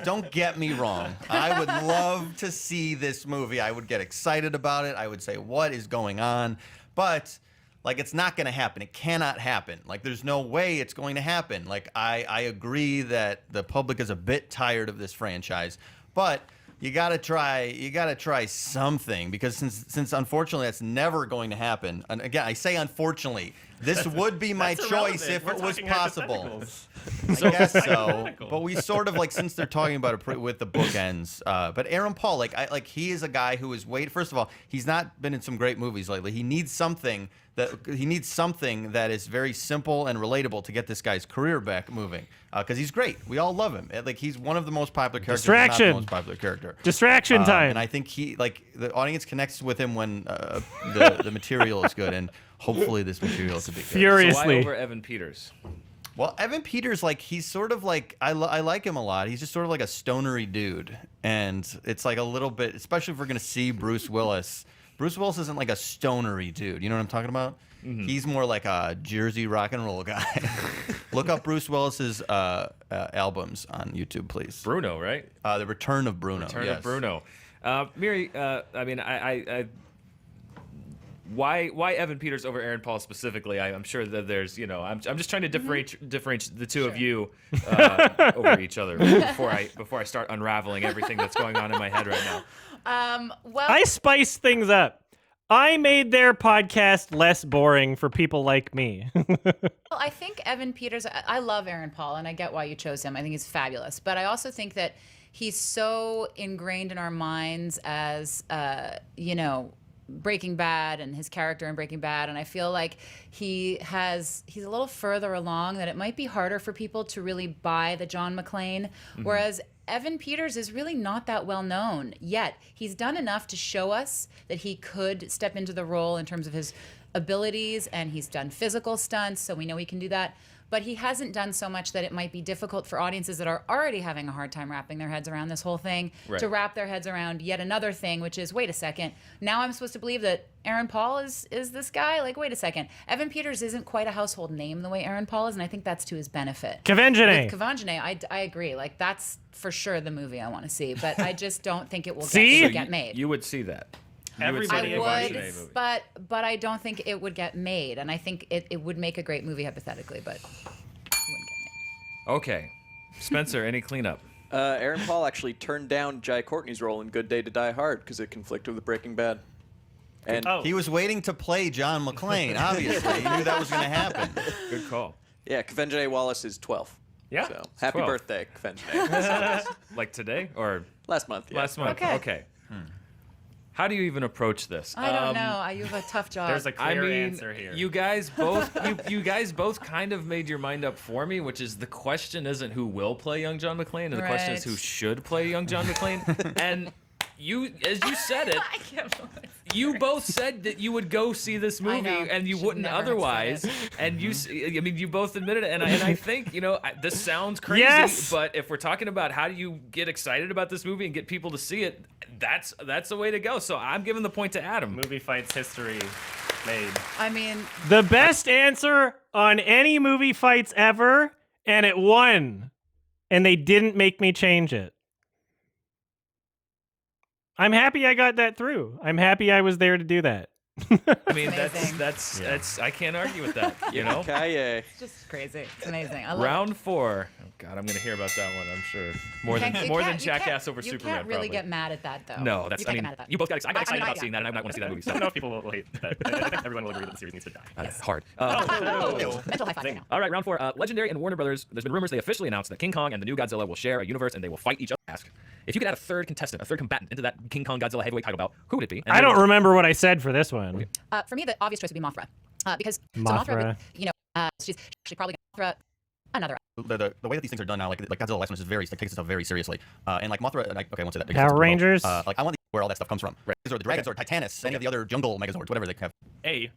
Don't get me wrong. I would love to see this movie. I would get excited about it. I would say, what is going on? But, like, it's not going to happen. It cannot happen. Like, there's no way it's going to happen. Like, I agree that the public is a bit tired of this franchise, but you gotta try something, because since unfortunately that's never going to happen. And again, I say unfortunately, this would be my That's choice irrelevant. if We're it was talking possible. hypotheticals. I guess so, Hypothetical. but we sort of like, since they're talking about it with the bookends. But Aaron Paul, he is a guy who is First of all, he's not been in some great movies lately. He needs something that is very simple and relatable to get this guy's career back moving. Because he's great. We all love him. Like, he's one of the most popular characters. if not Distraction. the most popular character. Distraction time. And I think the audience connects with him when the material is good, and hopefully this material is to be good. So why Furiously. over Evan Peters? Well, Evan Peters, he's sort of like, I like him a lot. He's just sort of like a stonery dude. And it's like a little bit, especially if we're going to see Bruce Willis. Bruce Willis isn't like a stonery dude. You know what I'm talking about? Mm-hmm. He's more like a Jersey rock and roll guy. Look up Bruce Willis's albums on YouTube, please. Bruno, right? The Return of Bruno. Return yes. of Bruno. Miri, I mean, why Evan Peters over Aaron Paul specifically? I'm sure that there's, I'm just trying to differentiate the two of you over each other before I start unraveling everything that's going on in my head right now. Well, I spice things up. I made their podcast less boring for people like me. Well, I think Evan Peters, I love Aaron Paul, and I get why you chose him. I think he's fabulous. But I also think that he's so ingrained in our minds as, Breaking Bad and his character in Breaking Bad. And I feel like he's a little further along, that it might be harder for people to really buy the John McClane. Whereas Evan Peters is really not that well known yet. He's done enough to show us that he could step into the role in terms of his abilities, and he's done physical stunts, so we know he can do that. But he hasn't done so much that it might be difficult for audiences that are already having a hard time wrapping their heads around this whole thing to wrap their heads around yet another thing, which is, wait a second, now I'm supposed to believe that Aaron Paul is this guy? Like, wait a second. Evan Peters isn't quite a household name the way Aaron Paul is, and I think that's to his benefit. Kavenjane. With Kavenjane, I agree. Like, that's for sure the movie I want to see, but I just don't think it will See? get made. You would see that. Everybody I watch would, it. Movie. but I don't think it would get made, and I think it would make a great movie hypothetically, but it wouldn't get made. Okay. Spencer, any cleanup? Aaron Paul actually turned down Jai Courtney's role in Good Day to Die Hard because it conflicted with Breaking Bad. And Oh. He was waiting to play John McClane, obviously. He knew that was going to happen. Good call. yeah, Kavenjane Wallace is 12. Yeah, So it's happy 12. birthday, Kavenjane. Like today or Last month. Yeah. last month? Okay. How do you even approach this? I don't know. You have a tough job. There's a I clear mean, answer here. you guys both you guys both kind of made your mind up for me, which is the question isn't who will play young John McClane, and the question is Right. who should play young John McClane. And you, as you said it, I can't believe it. you both said that you would go see this movie know. and you Should wouldn't never have said otherwise. it. And I mean, you both admitted it. And I think, this sounds crazy, Yes! but if we're talking about how do you get excited about this movie and get people to see it, that's the way to go. So I'm giving the point to Adam. Movie fights history made. I mean, The best answer on any movie fights ever, and it won. And they didn't make me change it. I'm happy I got that through. I'm happy I was there to do that. I mean, Amazing. that's I can't argue with that. You know. Kaye. It's just crazy. It's amazing. I love Round 4. Oh God, I'm gonna hear about that one. I'm sure more it. than Jackass over You Superman. can't really probably. get mad at that though. No, that's. You I can't mean, get mad at that. you both got. I got excited I about yeah. seeing that, and I might want to see that movie. I So don't know if people will hate that. I think everyone will agree that the series needs to die. that's hard. Mental high five right now. All right, round 4. Legendary and Warner Brothers. There's been rumors they officially announced that King Kong and the new Godzilla will share a universe and they will fight each other. Ask if you could add a third contestant, a third combatant into that King Kong Godzilla heavyweight title bout, who would it be? And I don't remember what I said for this one. For me, the obvious choice would be Mothra, because So Mothra. Mothra would, she's actually probably gonna Mothra another. The way that these things are done now, like Godzilla last one is very takes itself very seriously, and like Mothra, okay, I won't say that. because Power it's too Rangers? Like I want where all that stuff comes from. Right. Or the Dragons or Titanus, any of the other jungle megazords, whatever they have.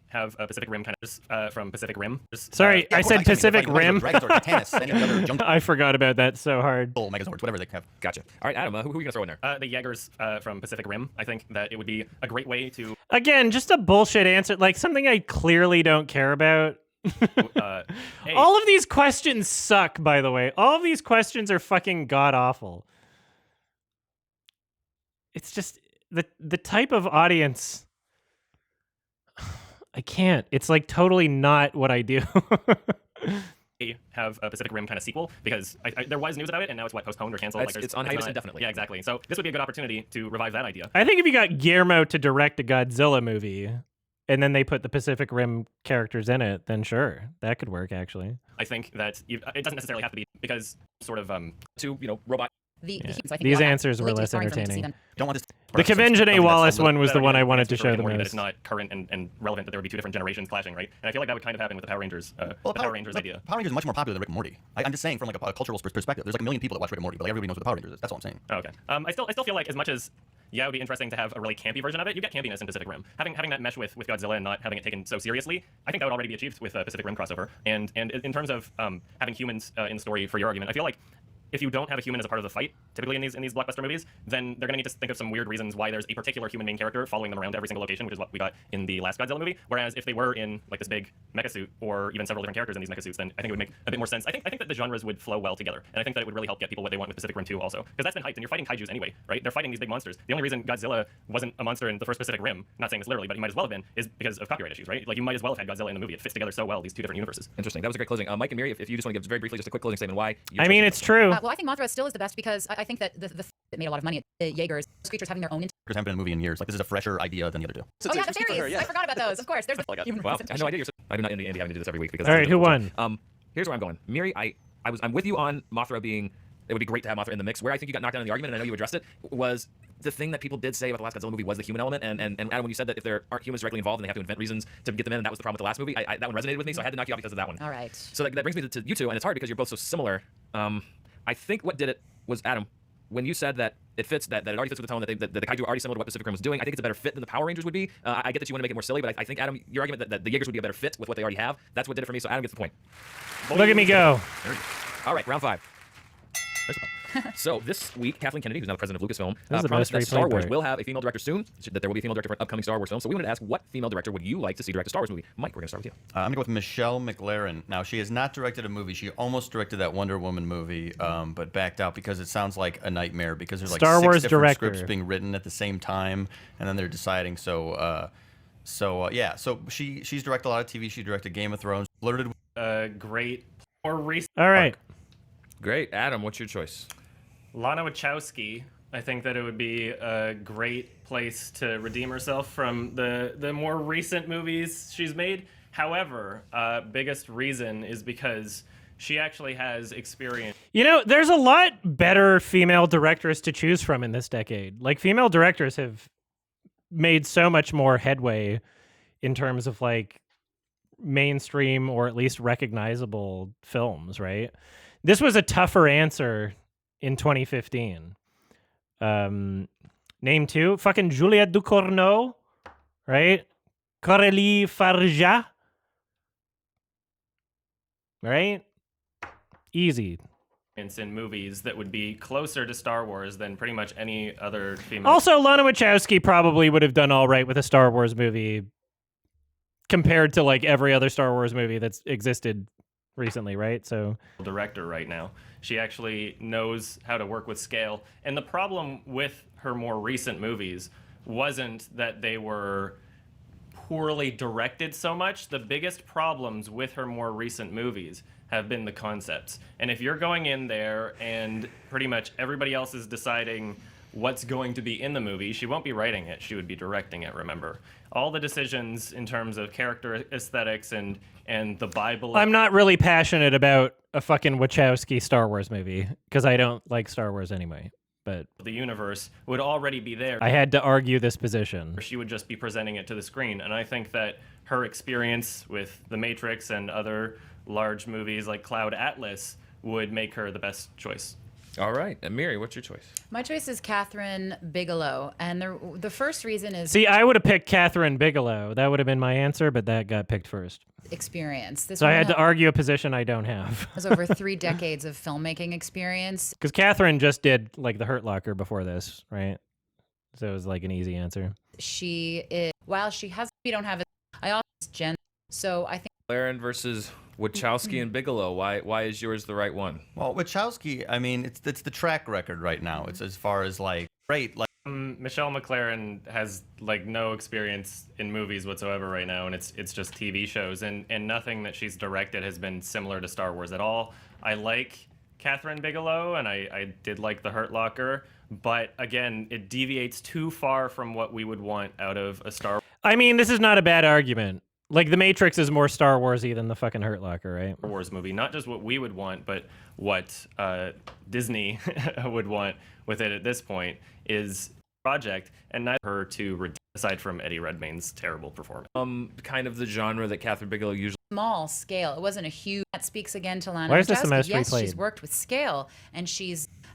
Have a Pacific Rim kind of from Pacific Rim. Sorry, Yeah, I of course, said mean, Pacific like, Rim. Dragons or Titanus, any of the other jungle I forgot about that so hard. megazords, whatever they have. Gotcha. All right, Adam, who are you gonna throw in there? The Jaegers from Pacific Rim. I think that it would be a great way to. Again, just a bullshit answer, like something I clearly don't care about. Hey, All of these questions suck, by the way. All of these questions are fucking god awful. It's just the type of audience. I can't. It's like totally not what I do. have a Pacific Rim kind of sequel because there was news about it and now it's postponed or canceled. It's on hiatus not- indefinitely. Yeah, exactly. So this would be a good opportunity to revive that idea. I think if you got Guillermo to direct a Godzilla movie and then they put the Pacific Rim characters in it, then sure, that could work actually. I think that it doesn't necessarily have to be because sort of Two, robot. The humans, I think These we all have answers were linked to less sparring for them to see entertaining. them. Don't want this. The Convention A. Wallace one was the one I wanted to show the That most. it's not current and relevant that there would be two different generations clashing, right? And I feel like that would kind of happen with the Power Rangers. Well, Power Rangers idea. Power Rangers is much more popular than Rick and Morty. I'm just saying from like a cultural perspective. There's like a million people that watch Rick and Morty, but like, everybody knows what the Power Rangers is. That's all I'm saying. Oh, okay. I still feel like as much as it would be interesting to have a really campy version of it. You get campiness in Pacific Rim. Having that mesh with Godzilla and not having it taken so seriously, I think that would already be achieved with a Pacific Rim crossover. And in terms of having humans in the story for your argument, I feel like if you don't have a human as a part of the fight, typically in these blockbuster movies, then they're going to need to think of some weird reasons why there's a particular human main character following them around to every single location, which is what we got in the last Godzilla movie. Whereas if they were in like this big mecha suit or even several different characters in these mecha suits, then I think it would make a bit more sense. I think that the genres would flow well together, and I think that it would really help get people what they want with Pacific Rim 2 also, because that's been hyped, and you're fighting kaijus anyway, right? They're fighting these big monsters. The only reason Godzilla wasn't a monster in the first Pacific Rim, not saying this literally, but he might as well have been, is because of copyright issues, right? Like you might as well have had Godzilla in the movie. It fits together so well, these two different universes. Interesting. That was a great closing. Mike and Miri, if you just want to give very briefly just a quick closing statement why. I mean, it's true. Well, I think Mothra still is the best because I think that the that made a lot of money, Jaegers, creatures having their own. Because haven't been in a movie in years. Like this is a fresher idea than the other two. So Oh yeah, it's the exclusive for her, fairies. yeah. I forgot about those. Of course, there's the human Wow, I had no representation. idea. I do not Andy having to do this every week because. All that's right, who difficult. won? Here's where I'm going. Miri, I'm with you on Mothra being. It would be great to have Mothra in the mix. Where I think you got knocked down in the argument, and I know you addressed it, was the thing that people did say about the last Godzilla movie was the human element. And Adam, when you said that if there aren't humans directly involved and they have to invent reasons to get them in, and that was the problem with the last movie, that one resonated with me, so I had to knock you out because of that one. All right. So that brings me to you two, and it's hard because you're both so similar. I think what did it was Adam. When you said that it fits, that it already fits with the tone, that the kaiju are already similar to what Pacific Rim was doing, I think it's a better fit than the Power Rangers would be. I get that you want to make it more silly, but I think, Adam, your argument that the Jaegers would be a better fit with what they already have, that's what did it for me, so Adam gets the point. Look at me go. All right, round 5. So this week, Kathleen Kennedy, who's now the president of Lucasfilm, This is the promised that most Star replayed Wars part. will have a female director soon, that there will be a female director for an upcoming Star Wars film. So we wanted to ask, what female director would you like to see direct a Star Wars movie? Mike, we're going to start with you. I'm gonna go with Michelle McLaren. Now she has not directed a movie. She almost directed that Wonder Woman movie, but backed out because it sounds like a nightmare. Because there's like Star 6 Wars different director. scripts being written at the same time, and then they're deciding. So she's directed a lot of TV. She directed Game of Thrones. Flirted with Great or recent. All right. Great. Adam, what's your choice? Lana Wachowski. I think that it would be a great place to redeem herself from the more recent movies she's made. However, biggest reason is because she actually has experience. You know, there's a lot better female directors to choose from in this decade. Like, female directors have made so much more headway in terms of, like, mainstream or at least recognizable films, right? This was a tougher answer in 2015. Name 2, fucking Juliette Ducournau, right? Coralie Farja, right? Easy. In movies that would be closer to Star Wars than pretty much any other female. Also, Lana Wachowski probably would have done all right with a Star Wars movie compared to like every other Star Wars movie that's existed recently, right? So director right now. She actually knows how to work with scale. And the problem with her more recent movies wasn't that they were poorly directed so much. The biggest problems with her more recent movies have been the concepts. And if you're going in there and pretty much everybody else is deciding what's going to be in the movie, she won't be writing it, she would be directing it, remember. All the decisions in terms of character aesthetics and the Bible. I'm not really passionate about a fucking Wachowski Star Wars movie because I don't like Star Wars anyway. But the universe would already be there. I had to argue this position. She would just be presenting it to the screen. And I think that her experience with The Matrix and other large movies like Cloud Atlas would make her the best choice. All right. And Miri, what's your choice? My choice is Catherine Bigelow, and the first reason is See, I would have picked Catherine Bigelow. That would have been my answer, but that got picked first. experience. This So I woman had to argue a position I don't have. has over 3 decades of filmmaking experience. Because Catherine just did like The Hurt Locker before this, right? So it was like an easy answer. She is, while she has, we don't have it. I also Jen. So I think McLaren versus Wachowski and Bigelow. Why is yours the right one? Well, Wachowski, I mean, it's the track record right now. It's as far as like great, like Michelle McLaren has like no experience in movies whatsoever right now, and it's just TV shows, and nothing that she's directed has been similar to Star Wars at all. I like Catherine Bigelow, and I did like The Hurt Locker, but again, it deviates too far from what we would want out of a Star I mean, this is not a bad argument. Like, The Matrix is more Star Wars-y than the fucking Hurt Locker, right? Wars movie. Not just what we would want, but what Disney would want with it at this point is project, and not her to redeem, aside from Eddie Redmayne's terrible performance. Kind of the genre that Catherine Bigelow usually. small scale. It wasn't a huge. That speaks again to Lana Why is this the Wachowski. most Yes, replayed? she's worked with scale, and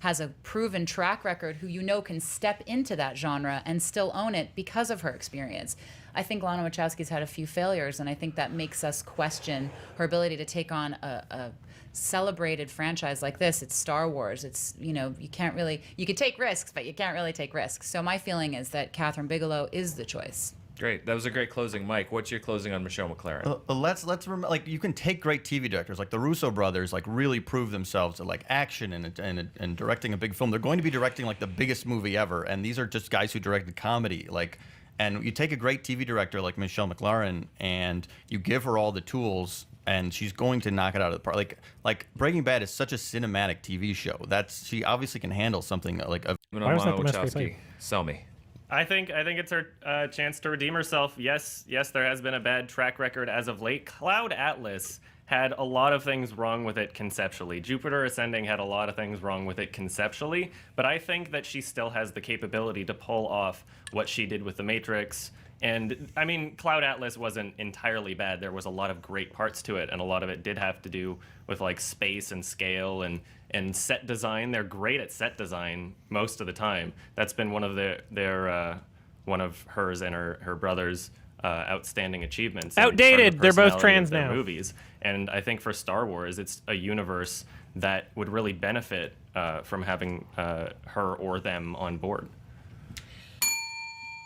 has a proven track record who can step into that genre and still own it because of her experience. I think Lana Wachowski's had a few failures, and I think that makes us question her ability to take on a celebrated franchise like this. It's Star Wars. It's, you can take risks, but you can't really take risks. So my feeling is that Catherine Bigelow is the choice. Great. That was a great closing. Mike, what's your closing on Michelle McLaren? let's remember, like, you can take great TV directors, like the Russo brothers, like really prove themselves at like action and directing a big film. They're going to be directing like the biggest movie ever, and these are just guys who directed comedy, like. And you take a great TV director like Michelle McLaren, and you give her all the tools, and she's going to knock it out of the park. Like Breaking Bad is such a cinematic TV show. She obviously can handle something like a. Why was that the most Wachowski, replayed? sell me. I think it's her chance to redeem herself. Yes, there has been a bad track record as of late. Cloud Atlas had a lot of things wrong with it conceptually. Jupiter Ascending had a lot of things wrong with it conceptually, but I think that she still has the capability to pull off what she did with The Matrix. And I mean, Cloud Atlas wasn't entirely bad. There was a lot of great parts to it, and a lot of it did have to do with like space and scale and set design. They're great at set design most of the time. That's been one of their one of hers and her brother's outstanding achievements. in Outdated. the They're both personality trans of their now. Movies, and I think for Star Wars, it's a universe that would really benefit from having her or them on board.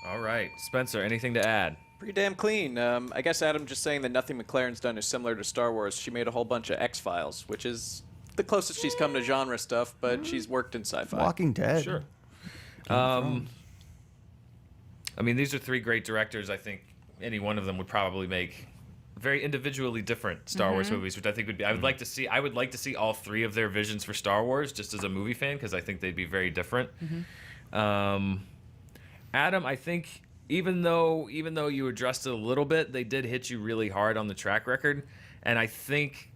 All right. Spencer, anything to add? Pretty damn clean. I guess Adam just saying that nothing McLaren's done is similar to Star Wars. She made a whole bunch of X-Files, which is the closest she's come to genre stuff, but she's worked in sci-fi. Walking Dead. Sure. I mean, these are 3 great directors. I think any one of them would probably make very individually different Star Wars movies, which I think would be. I would like to see all 3 of their visions for Star Wars, just as a movie fan, because I think they'd be very different. Adam, I think even though you addressed it a little bit, they did hit you really hard on the track record, and I think.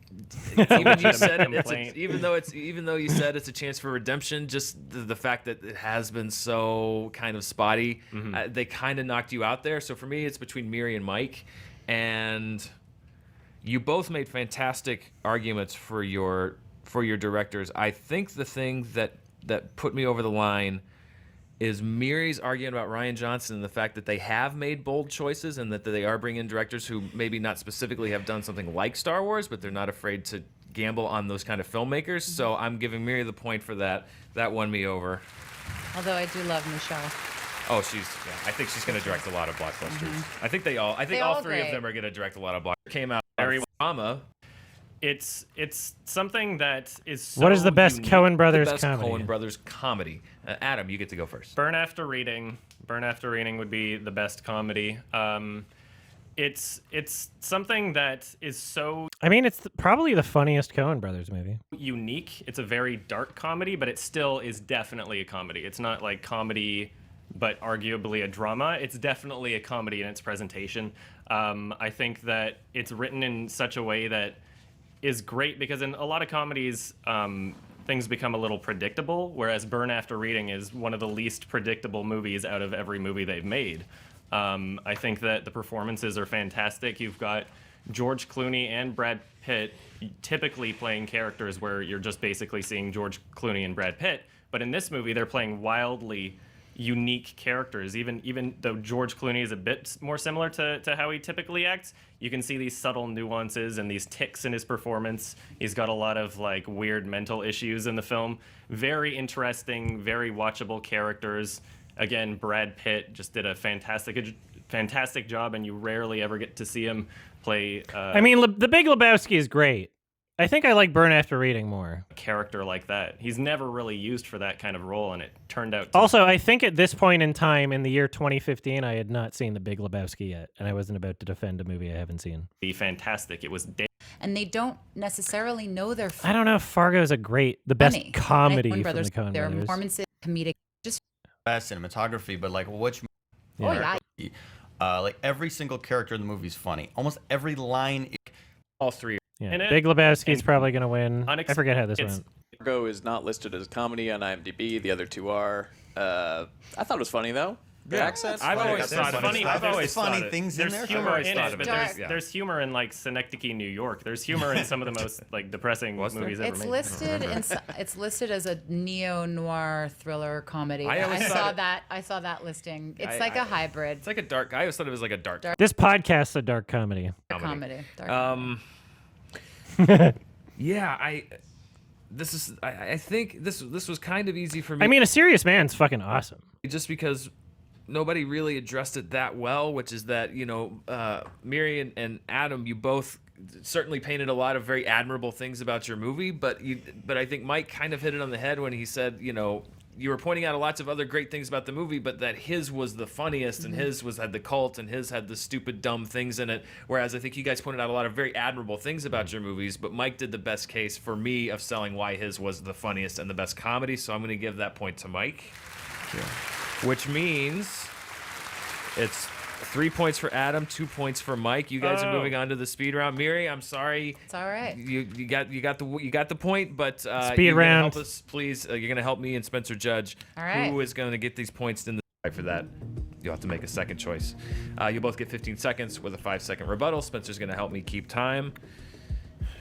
Even you said even though you said it's a chance for redemption, just the fact that it has been so kind of spotty, they kind of knocked you out there. So for me, it's between Miri and Mike, and you both made fantastic arguments for your directors. I think the thing that put me over the line is Miri's arguing about Rian Johnson and the fact that they have made bold choices and that they are bringing in directors who maybe not specifically have done something like Star Wars, but they're not afraid to gamble on those kind of filmmakers. So I'm giving Miri the point for that. That won me over. Although I do love Michelle. Oh, I think she's going to direct a lot of blockbusters. I think all 3 of them are going to direct a lot of blockbusters. Came out very drama. It's something that is so What is the best unique. Coen Brothers The best comedy? Coen Brothers comedy. Adam, you get to go first. Burn After Reading would be the best comedy. it's something that is so I mean, it's probably the funniest Coen Brothers movie. unique. It's a very dark comedy, but it still is definitely a comedy. It's not like comedy, but arguably a drama. It's definitely a comedy in its presentation. I think that it's written in such a way that is great because in a lot of comedies, things become a little predictable, whereas Burn After Reading is one of the least predictable movies out of every movie they've made. I think that the performances are fantastic. You've got George Clooney and Brad Pitt typically playing characters where you're just basically seeing George Clooney and Brad Pitt. But in this movie, they're playing wildly unique characters. Even though George Clooney is a bit more similar to how he typically acts, you can see these subtle nuances and these tics in his performance. He's got a lot of like weird mental issues in the film. Very interesting, very watchable characters. Again, Brad Pitt just did a fantastic job, and you rarely ever get to see him play I mean, The Big Lebowski is great. I think I like Burn After Reading more. a character like that. He's never really used for that kind of role, and it turned out to Also, I think at this point in time, in the year 2015, I had not seen The Big Lebowski yet, and I wasn't about to defend a movie I haven't seen. be fantastic. It was And they don't necessarily know their I don't know if Fargo is the best funny. comedy Coen from Brothers, the Coen their Brothers. performances, comedic. Just Best cinematography, but like which Yeah. oh yeah. like every single character in the movie is funny. Almost every line. All three. Yeah. And Big Lebowski's and probably going to win. I forget how this it's- went. Fargo is not listed as a comedy on IMDb. The other two are. I thought it was funny though. The accent. I've Funny. always There's thought funny it. stuff. I've always There's funny thought it. things in There's there. humor in thought it, of but it. there's, Yeah. there's humor in like Synecdoche, New York. There's humor in some of the most like depressing Was there? movies ever It's made. listed it's listed as a neo-noir thriller comedy. I always I saw thought that. I saw that listing. It's I- like I- a hybrid It's like a dark. I always thought it was like a dark. This podcast's a dark comedy. comedy. Dark Yeah, I think this was kind of easy for me. I mean, A Serious Man's fucking awesome. just because nobody really addressed it that well, which is that Miri and Adam, you both certainly painted a lot of very admirable things about your movie, but I think Mike kind of hit it on the head when he said, you were pointing out lots of other great things about the movie, but that his was the funniest, and his had the cult, and his had the stupid, dumb things in it. Whereas I think you guys pointed out a lot of very admirable things about your movies, but Mike did the best case for me of selling why his was the funniest and the best comedy. So I'm going to give that point to Mike, which means it's 3 points for Adam, 2 points for Mike. You guys are moving on to the speed round. Miri, I'm sorry. It's all right. You got the point, but Speed you're gonna round. help us, please. You're gonna help me and Spencer judge All right. who is going to get these points in the for that. You'll have to make a second choice. You both get 15 seconds with a 5-second rebuttal. Spencer's gonna help me keep time.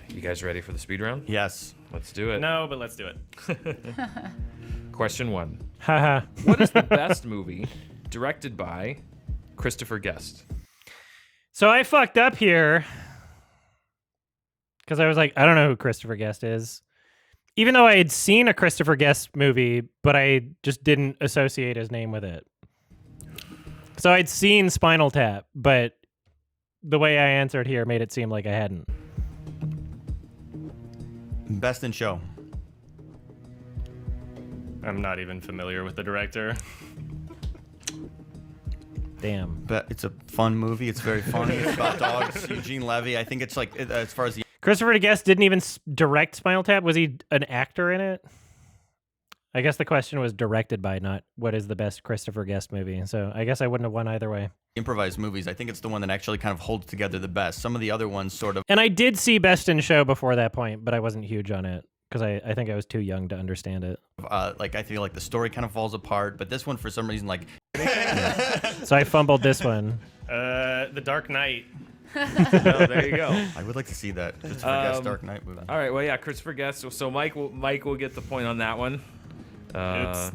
You guys ready for the speed round? Yes. Let's do it. No, but let's do it. Question 1. Haha. What is the best movie directed by Christopher Guest? So I fucked up here because I was like, I don't know who Christopher Guest is. Even though I had seen a Christopher Guest movie, but I just didn't associate his name with it. So I'd seen Spinal Tap, but the way I answered here made it seem like I hadn't. Best in Show. I'm not even familiar with the director. Damn. But it's a fun movie. It's very funny. It's about dogs. Eugene Levy. I think it's like as far as the Christopher Guest didn't even direct Spinal Tap. Was he an actor in it? I guess the question was directed by, not what is the best Christopher Guest movie. So I guess I wouldn't have won either way. improvised movies, I think it's the one that actually kind of holds together the best. Some of the other ones sort of. And I did see Best in Show before that point, but I wasn't huge on it because I think I was too young to understand it. Like I feel like the story kind of falls apart, but this one for some reason like. So I fumbled this one. The Dark Knight. No, there you go. I would like to see that. Just for Guest Dark Knight movie. All right, well, yeah, Christopher Guest. So Mike will get the point on that one. That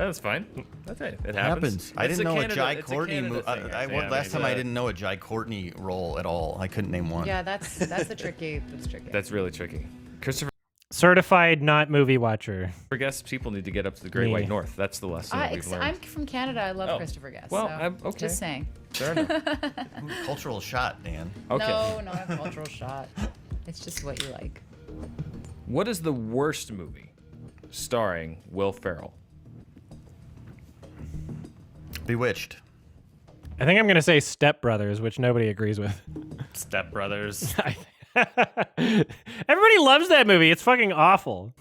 was fine. That's it. It happens. I didn't know a Jai it's Courtney Canada movie. thing, actually. Yeah, Last time I that- didn't know a Jai Courtney role at all. I couldn't name one. Yeah, that's a tricky. That's tricky. That's really tricky. Christopher Certified not movie watcher. Guest. People need to get up to the Great Me. White North. That's the lesson that we've learned. I'm from Canada. I love Oh. Christopher Guest. Well, so I'm- okay. Just saying. Fair enough. Cultural shot, Dan. Okay. No, not a cultural shot. It's just what you like. What is the worst movie starring Will Ferrell? Bewitched. I think I'm going to say Step Brothers, which nobody agrees with. Step Brothers. Everybody loves that movie. It's fucking awful.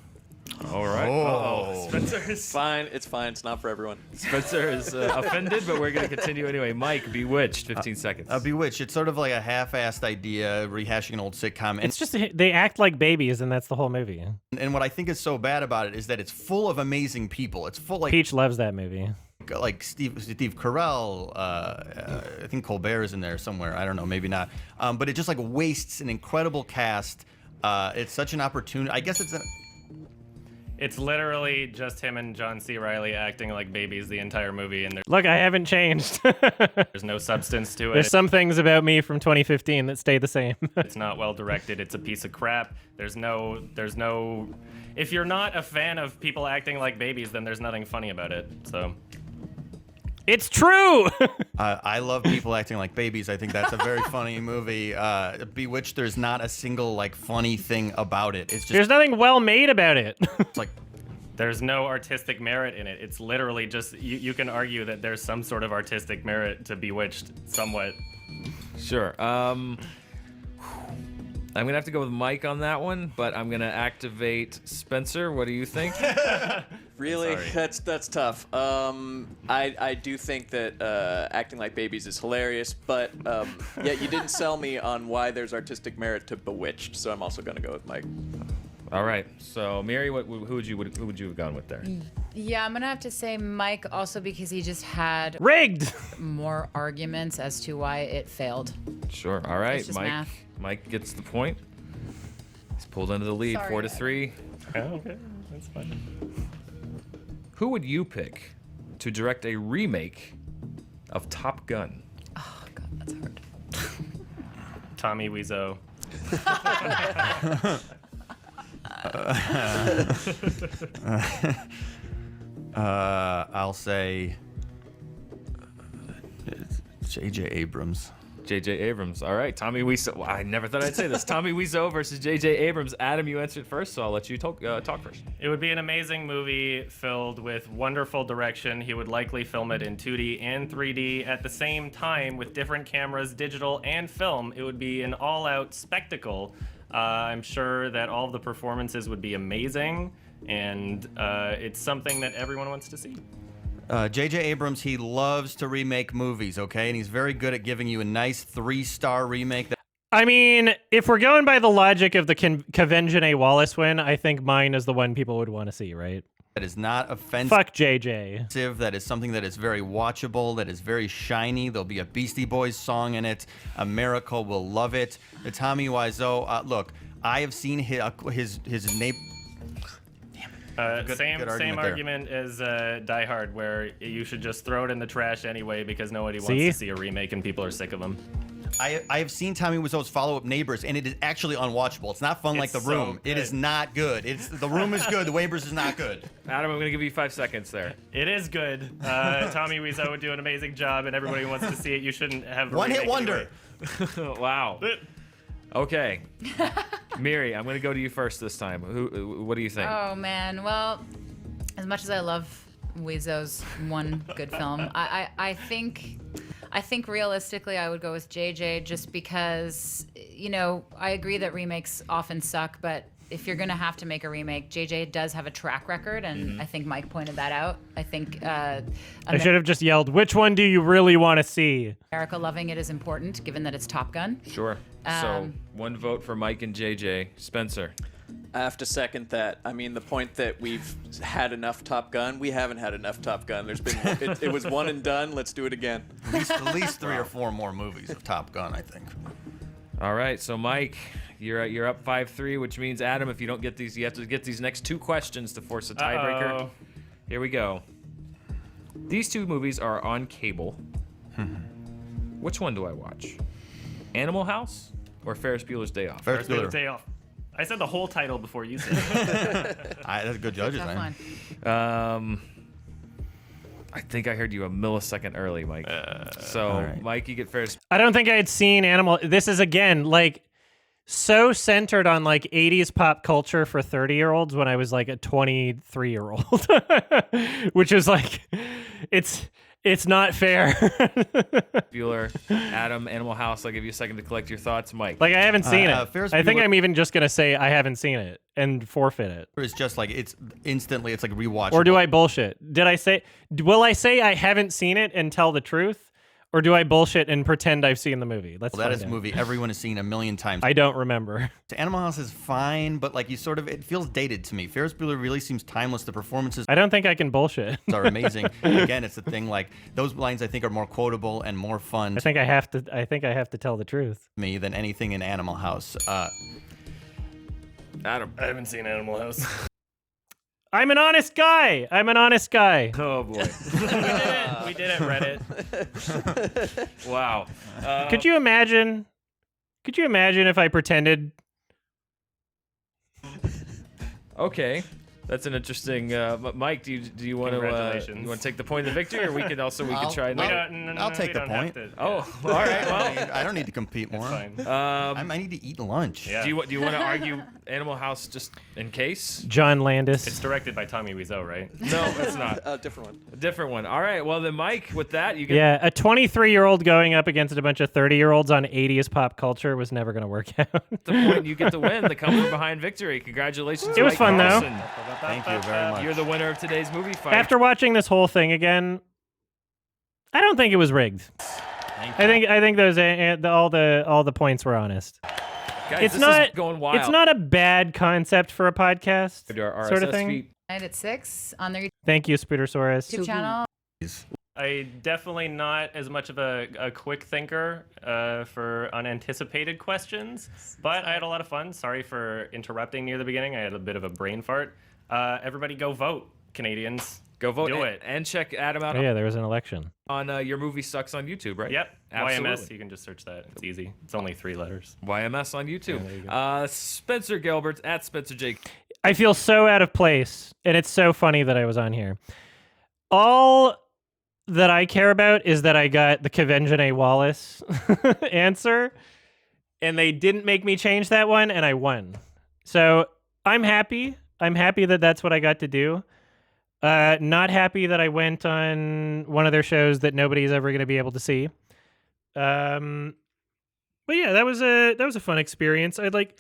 All right. Oh. It's fine. It's fine. It's not for everyone. Spencer is offended, but we're going to continue anyway. Mike, Bewitched, 15 seconds. Bewitched. It's sort of like a half-assed idea, rehashing an old sitcom. And, It's just they act like babies, and that's the whole movie. and what I think is so bad about it is that it's full of amazing people. It's full Peach loves that movie. like Steve Carell. I think Colbert is in there somewhere. I don't know, maybe not. But it just like wastes an incredible cast. It's such an opportunity. I guess It's literally just him and John C. Reilly acting like babies the entire movie, and Look, I haven't changed. there's no substance to it. There's some things about me from 2015 that stay the same. It's not well directed. It's a piece of crap. There's no. If you're not a fan of people acting like babies, then there's nothing funny about it. So. It's true. I love people acting like babies. I think that's a very funny movie. Bewitched, there's not a single like funny thing about it. It's just There's nothing well made about it. it's like There's no artistic merit in it. It's literally just you can argue that there's some sort of artistic merit to Bewitched, somewhat. Sure. I'm going to have to go with Mike on that one, but I'm going to activate Spencer. What do you think? Really? Sorry. That's tough. I do think that acting like babies is hilarious, but yeah, you didn't sell me on why there's artistic merit to Bewitched, so I'm also going to go with Mike. All right. So, Mary, who would you have gone with there? Yeah, I'm gonna have to say Mike also because he just had Rigged. more arguments as to why it failed. Sure. All right, It's just Mike. math. Mike gets the point. He's pulled into the lead, Sorry, 4-3. Oh, okay, that's fine. Who would you pick to direct a remake of Top Gun? Oh god, that's hard. Tommy Wiseau. I'll say J.J. Abrams. J.J. Abrams. All right, Tommy Wiseau. Well, I never thought I'd say this. Tommy Wiseau versus J.J. Abrams. Adam, you answered first, so I'll let you talk first. It would be an amazing movie filled with wonderful direction. He would likely film it in 2D and 3D at the same time with different cameras, digital and film. It would be an all-out spectacle. I'm sure that all of the performances would be amazing, and it's something that everyone wants to see. J.J. Abrams, he loves to remake movies, okay? And he's very good at giving you a nice 3-star remake. I mean, if we're going by the logic of the Convention A. Wallace win, I think mine is the one people would want to see, right? That is not offensive. Fuck JJ. That is something that is very watchable, that is very shiny. There'll be a Beastie Boys song in it. America will love it. The Tommy Wiseau, look, I have seen his neighbor. Same argument there. argument as Die Hard, where you should just throw it in the trash anyway because nobody wants See? to see a remake and people are sick of them. I have seen Tommy Wiseau's follow-up Neighbors, and it is actually unwatchable. It's not fun like The It's so Room. It good. is not good. The Room is good. The Neighbors is not good. Adam, I'm going to give you 5 seconds there. It is good. Tommy Wiseau would do an amazing job, and everybody wants to see it. You shouldn't have the One-hit remake wonder. anyway. Wow. Okay. Miri, I'm going to go to you first this time. What do you think? Oh man, well, as much as I love Wiseau's one good film, I think realistically I would go with JJ just because, you know, I agree that remakes often suck, but if you're gonna have to make a remake, JJ does have a track record, and I think Mike pointed that out. I think I should have just yelled, which one do you really want to see? America loving it is important, given that it's Top Gun. Sure. So, one vote for Mike and JJ. Spencer. I have to second that. I mean, the point that we've had enough Top Gun, we haven't had enough Top Gun. There's been it was one and done. Let's do it again. At least 3 or 4 more movies of Top Gun, I think. All right, so Mike, you're up 5-3, which means Adam, if you don't get these, you have to get these next 2 questions to force a tiebreaker. Uh-oh. Here we go. These 2 movies are on cable. Which one do I watch? Animal House or Ferris Bueller's Day Off? Ferris Bueller. Day Off. I said the whole title before you said it. That's good judges, Tough man. one. I think I heard you a millisecond early, Mike. So, all right. Mike, you get Ferris. I don't think I had seen Animal. This is again like so centered on like 80s pop culture for 30-year-olds when I was like a 23-year-old, which is like it's It's not fair. Bueller, Adam, Animal House. I'll give you a second to collect your thoughts, Mike. Like I haven't seen it. Ferris I think Bueller- I'm even just gonna say I haven't seen it and forfeit it. It's just like it's instantly. It's like rewatchable. Or do I bullshit? Will I say I haven't seen it and tell the truth? Or do I bullshit and pretend I've seen the movie? Let's Well, that find is a out. movie everyone has seen a million times. I don't remember. Animal House is fine, but like it feels dated to me. Ferris Bueller really seems timeless. The performances I don't think I can bullshit. are amazing. Again, it's the thing like those lines I think are more quotable and more fun I to think I have to tell the truth. me than anything in Animal House. Adam. I haven't seen Animal House. I'm an honest guy. Oh boy. We did it, Reddit. Wow. Could you imagine if I pretended? Okay. That's an interesting. Mike, do you want to Congratulations. take the point of the victory, or we can try? I'll take the point. Oh, all right. Well, I don't need to compete more. Fine. I need to eat lunch. Yeah. do you want to argue Animal House just in case? John Landis. It's directed by Tommy Wiseau, right? No, it's not. A different one. A different one. All right. Well, then, Mike, with that, you get. Yeah, a 23-year-old going up against a bunch of 30-year-olds on 80s pop culture was never going to work out. The point. You get the win. The come from behind victory. Congratulations. It was Mike fun, though. Carlson. Thank you very much. You're the winner of today's movie fight. After watching this whole thing again, I don't think it was rigged. I think those all the points were honest. Guys, It's this not is going wild. It's not a bad concept for a podcast Do our sort of RSS thing. feed. Tonight at 6 on their Thank you, Spoodersaurus. YouTube channel. I definitely not as much of a quick thinker for unanticipated questions, but I had a lot of fun. Sorry for interrupting near the beginning. I had a bit of a brain fart. Everybody go vote, Canadians. Go vote. Do it. And check Adam out Oh yeah, there was an election. on Your Movie Sucks on YouTube, right? Yep. Absolutely. YMS, you can just search that. It's easy. It's only 3 letters. YMS on YouTube. there you go. Spencer Gilbert at Spencer Jake. I feel so out of place, and it's so funny that I was on here. All that I care about is that I got the Kevengene Wallace answer, and they didn't make me change that one, and I won. So I'm happy. I'm happy that that's what I got to do. Not happy that I went on one of their shows that nobody's ever going to be able to see. But yeah, that was a fun experience. I like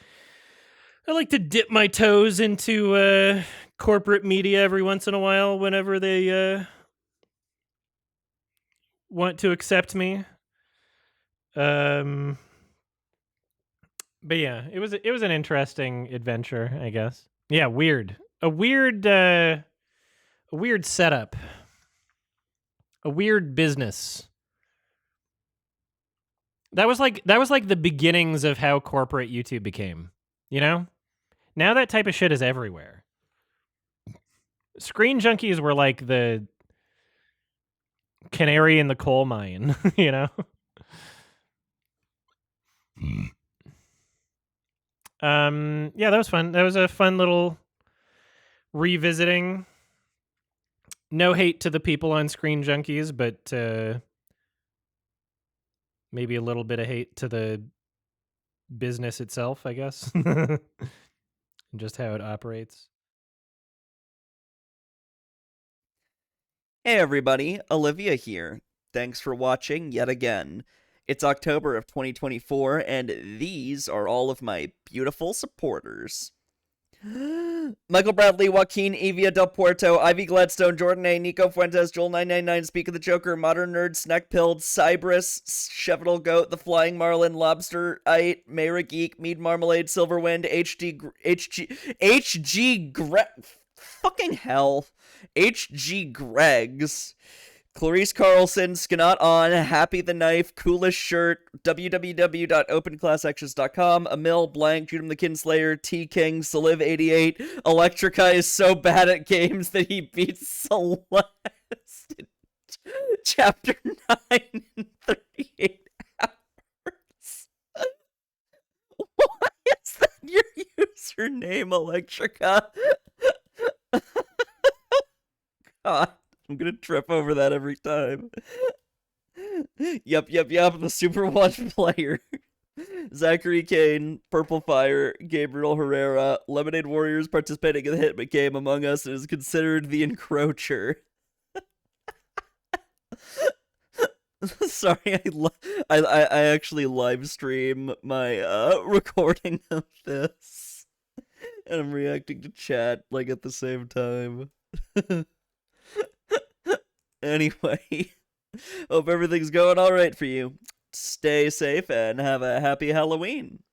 to dip my toes into corporate media every once in a while whenever they want to accept me. But yeah, it was an interesting adventure, I guess. Yeah, weird. A weird setup. A weird business. That was like the beginnings of how corporate YouTube became. You know? Now that type of shit is everywhere. Screen junkies were like the canary in the coal mine, you know? Yeah, that was fun. That was a fun little revisiting. No hate to the people on Screen Junkies, but maybe a little bit of hate to the business itself, I guess. Just how it operates. Hey everybody, Olivia here. Thanks for watching yet again. It's October of 2024, and these are all of my beautiful supporters. Michael Bradley, Joaquin, Evia Del Puerto, Ivy Gladstone, Jordan A, Nico Fuentes, Joel999, Speak of the Joker, Modern Nerd, Snack Pilled, Cybris, Chevital Goat, The Flying Marlin, Lobster Ite, Mayra Geek, Mead Marmalade, Silverwind, fucking hell. HG Greggs, Clarice Carlson, Skanot On, Happy the Knife, Coolest Shirt, www.openclassextras.com, Emil Blank, Judah the Kinslayer, T King, Saliv88, Electrica is so bad at games that he beats Celeste in Chapter 9 in 38 hours. Why is that your username, Electrica? God, I'm gonna trip over that every time. Yup, the Super Watch player. Zachary Kane, Purple Fire, Gabriel Herrera, Lemonade Warriors participating in the Hitman game Among Us and is considered the encroacher. Sorry, I actually live stream my recording of this, and I'm reacting to chat like at the same time. Anyway, hope everything's going all right for you. Stay safe and have a happy Halloween.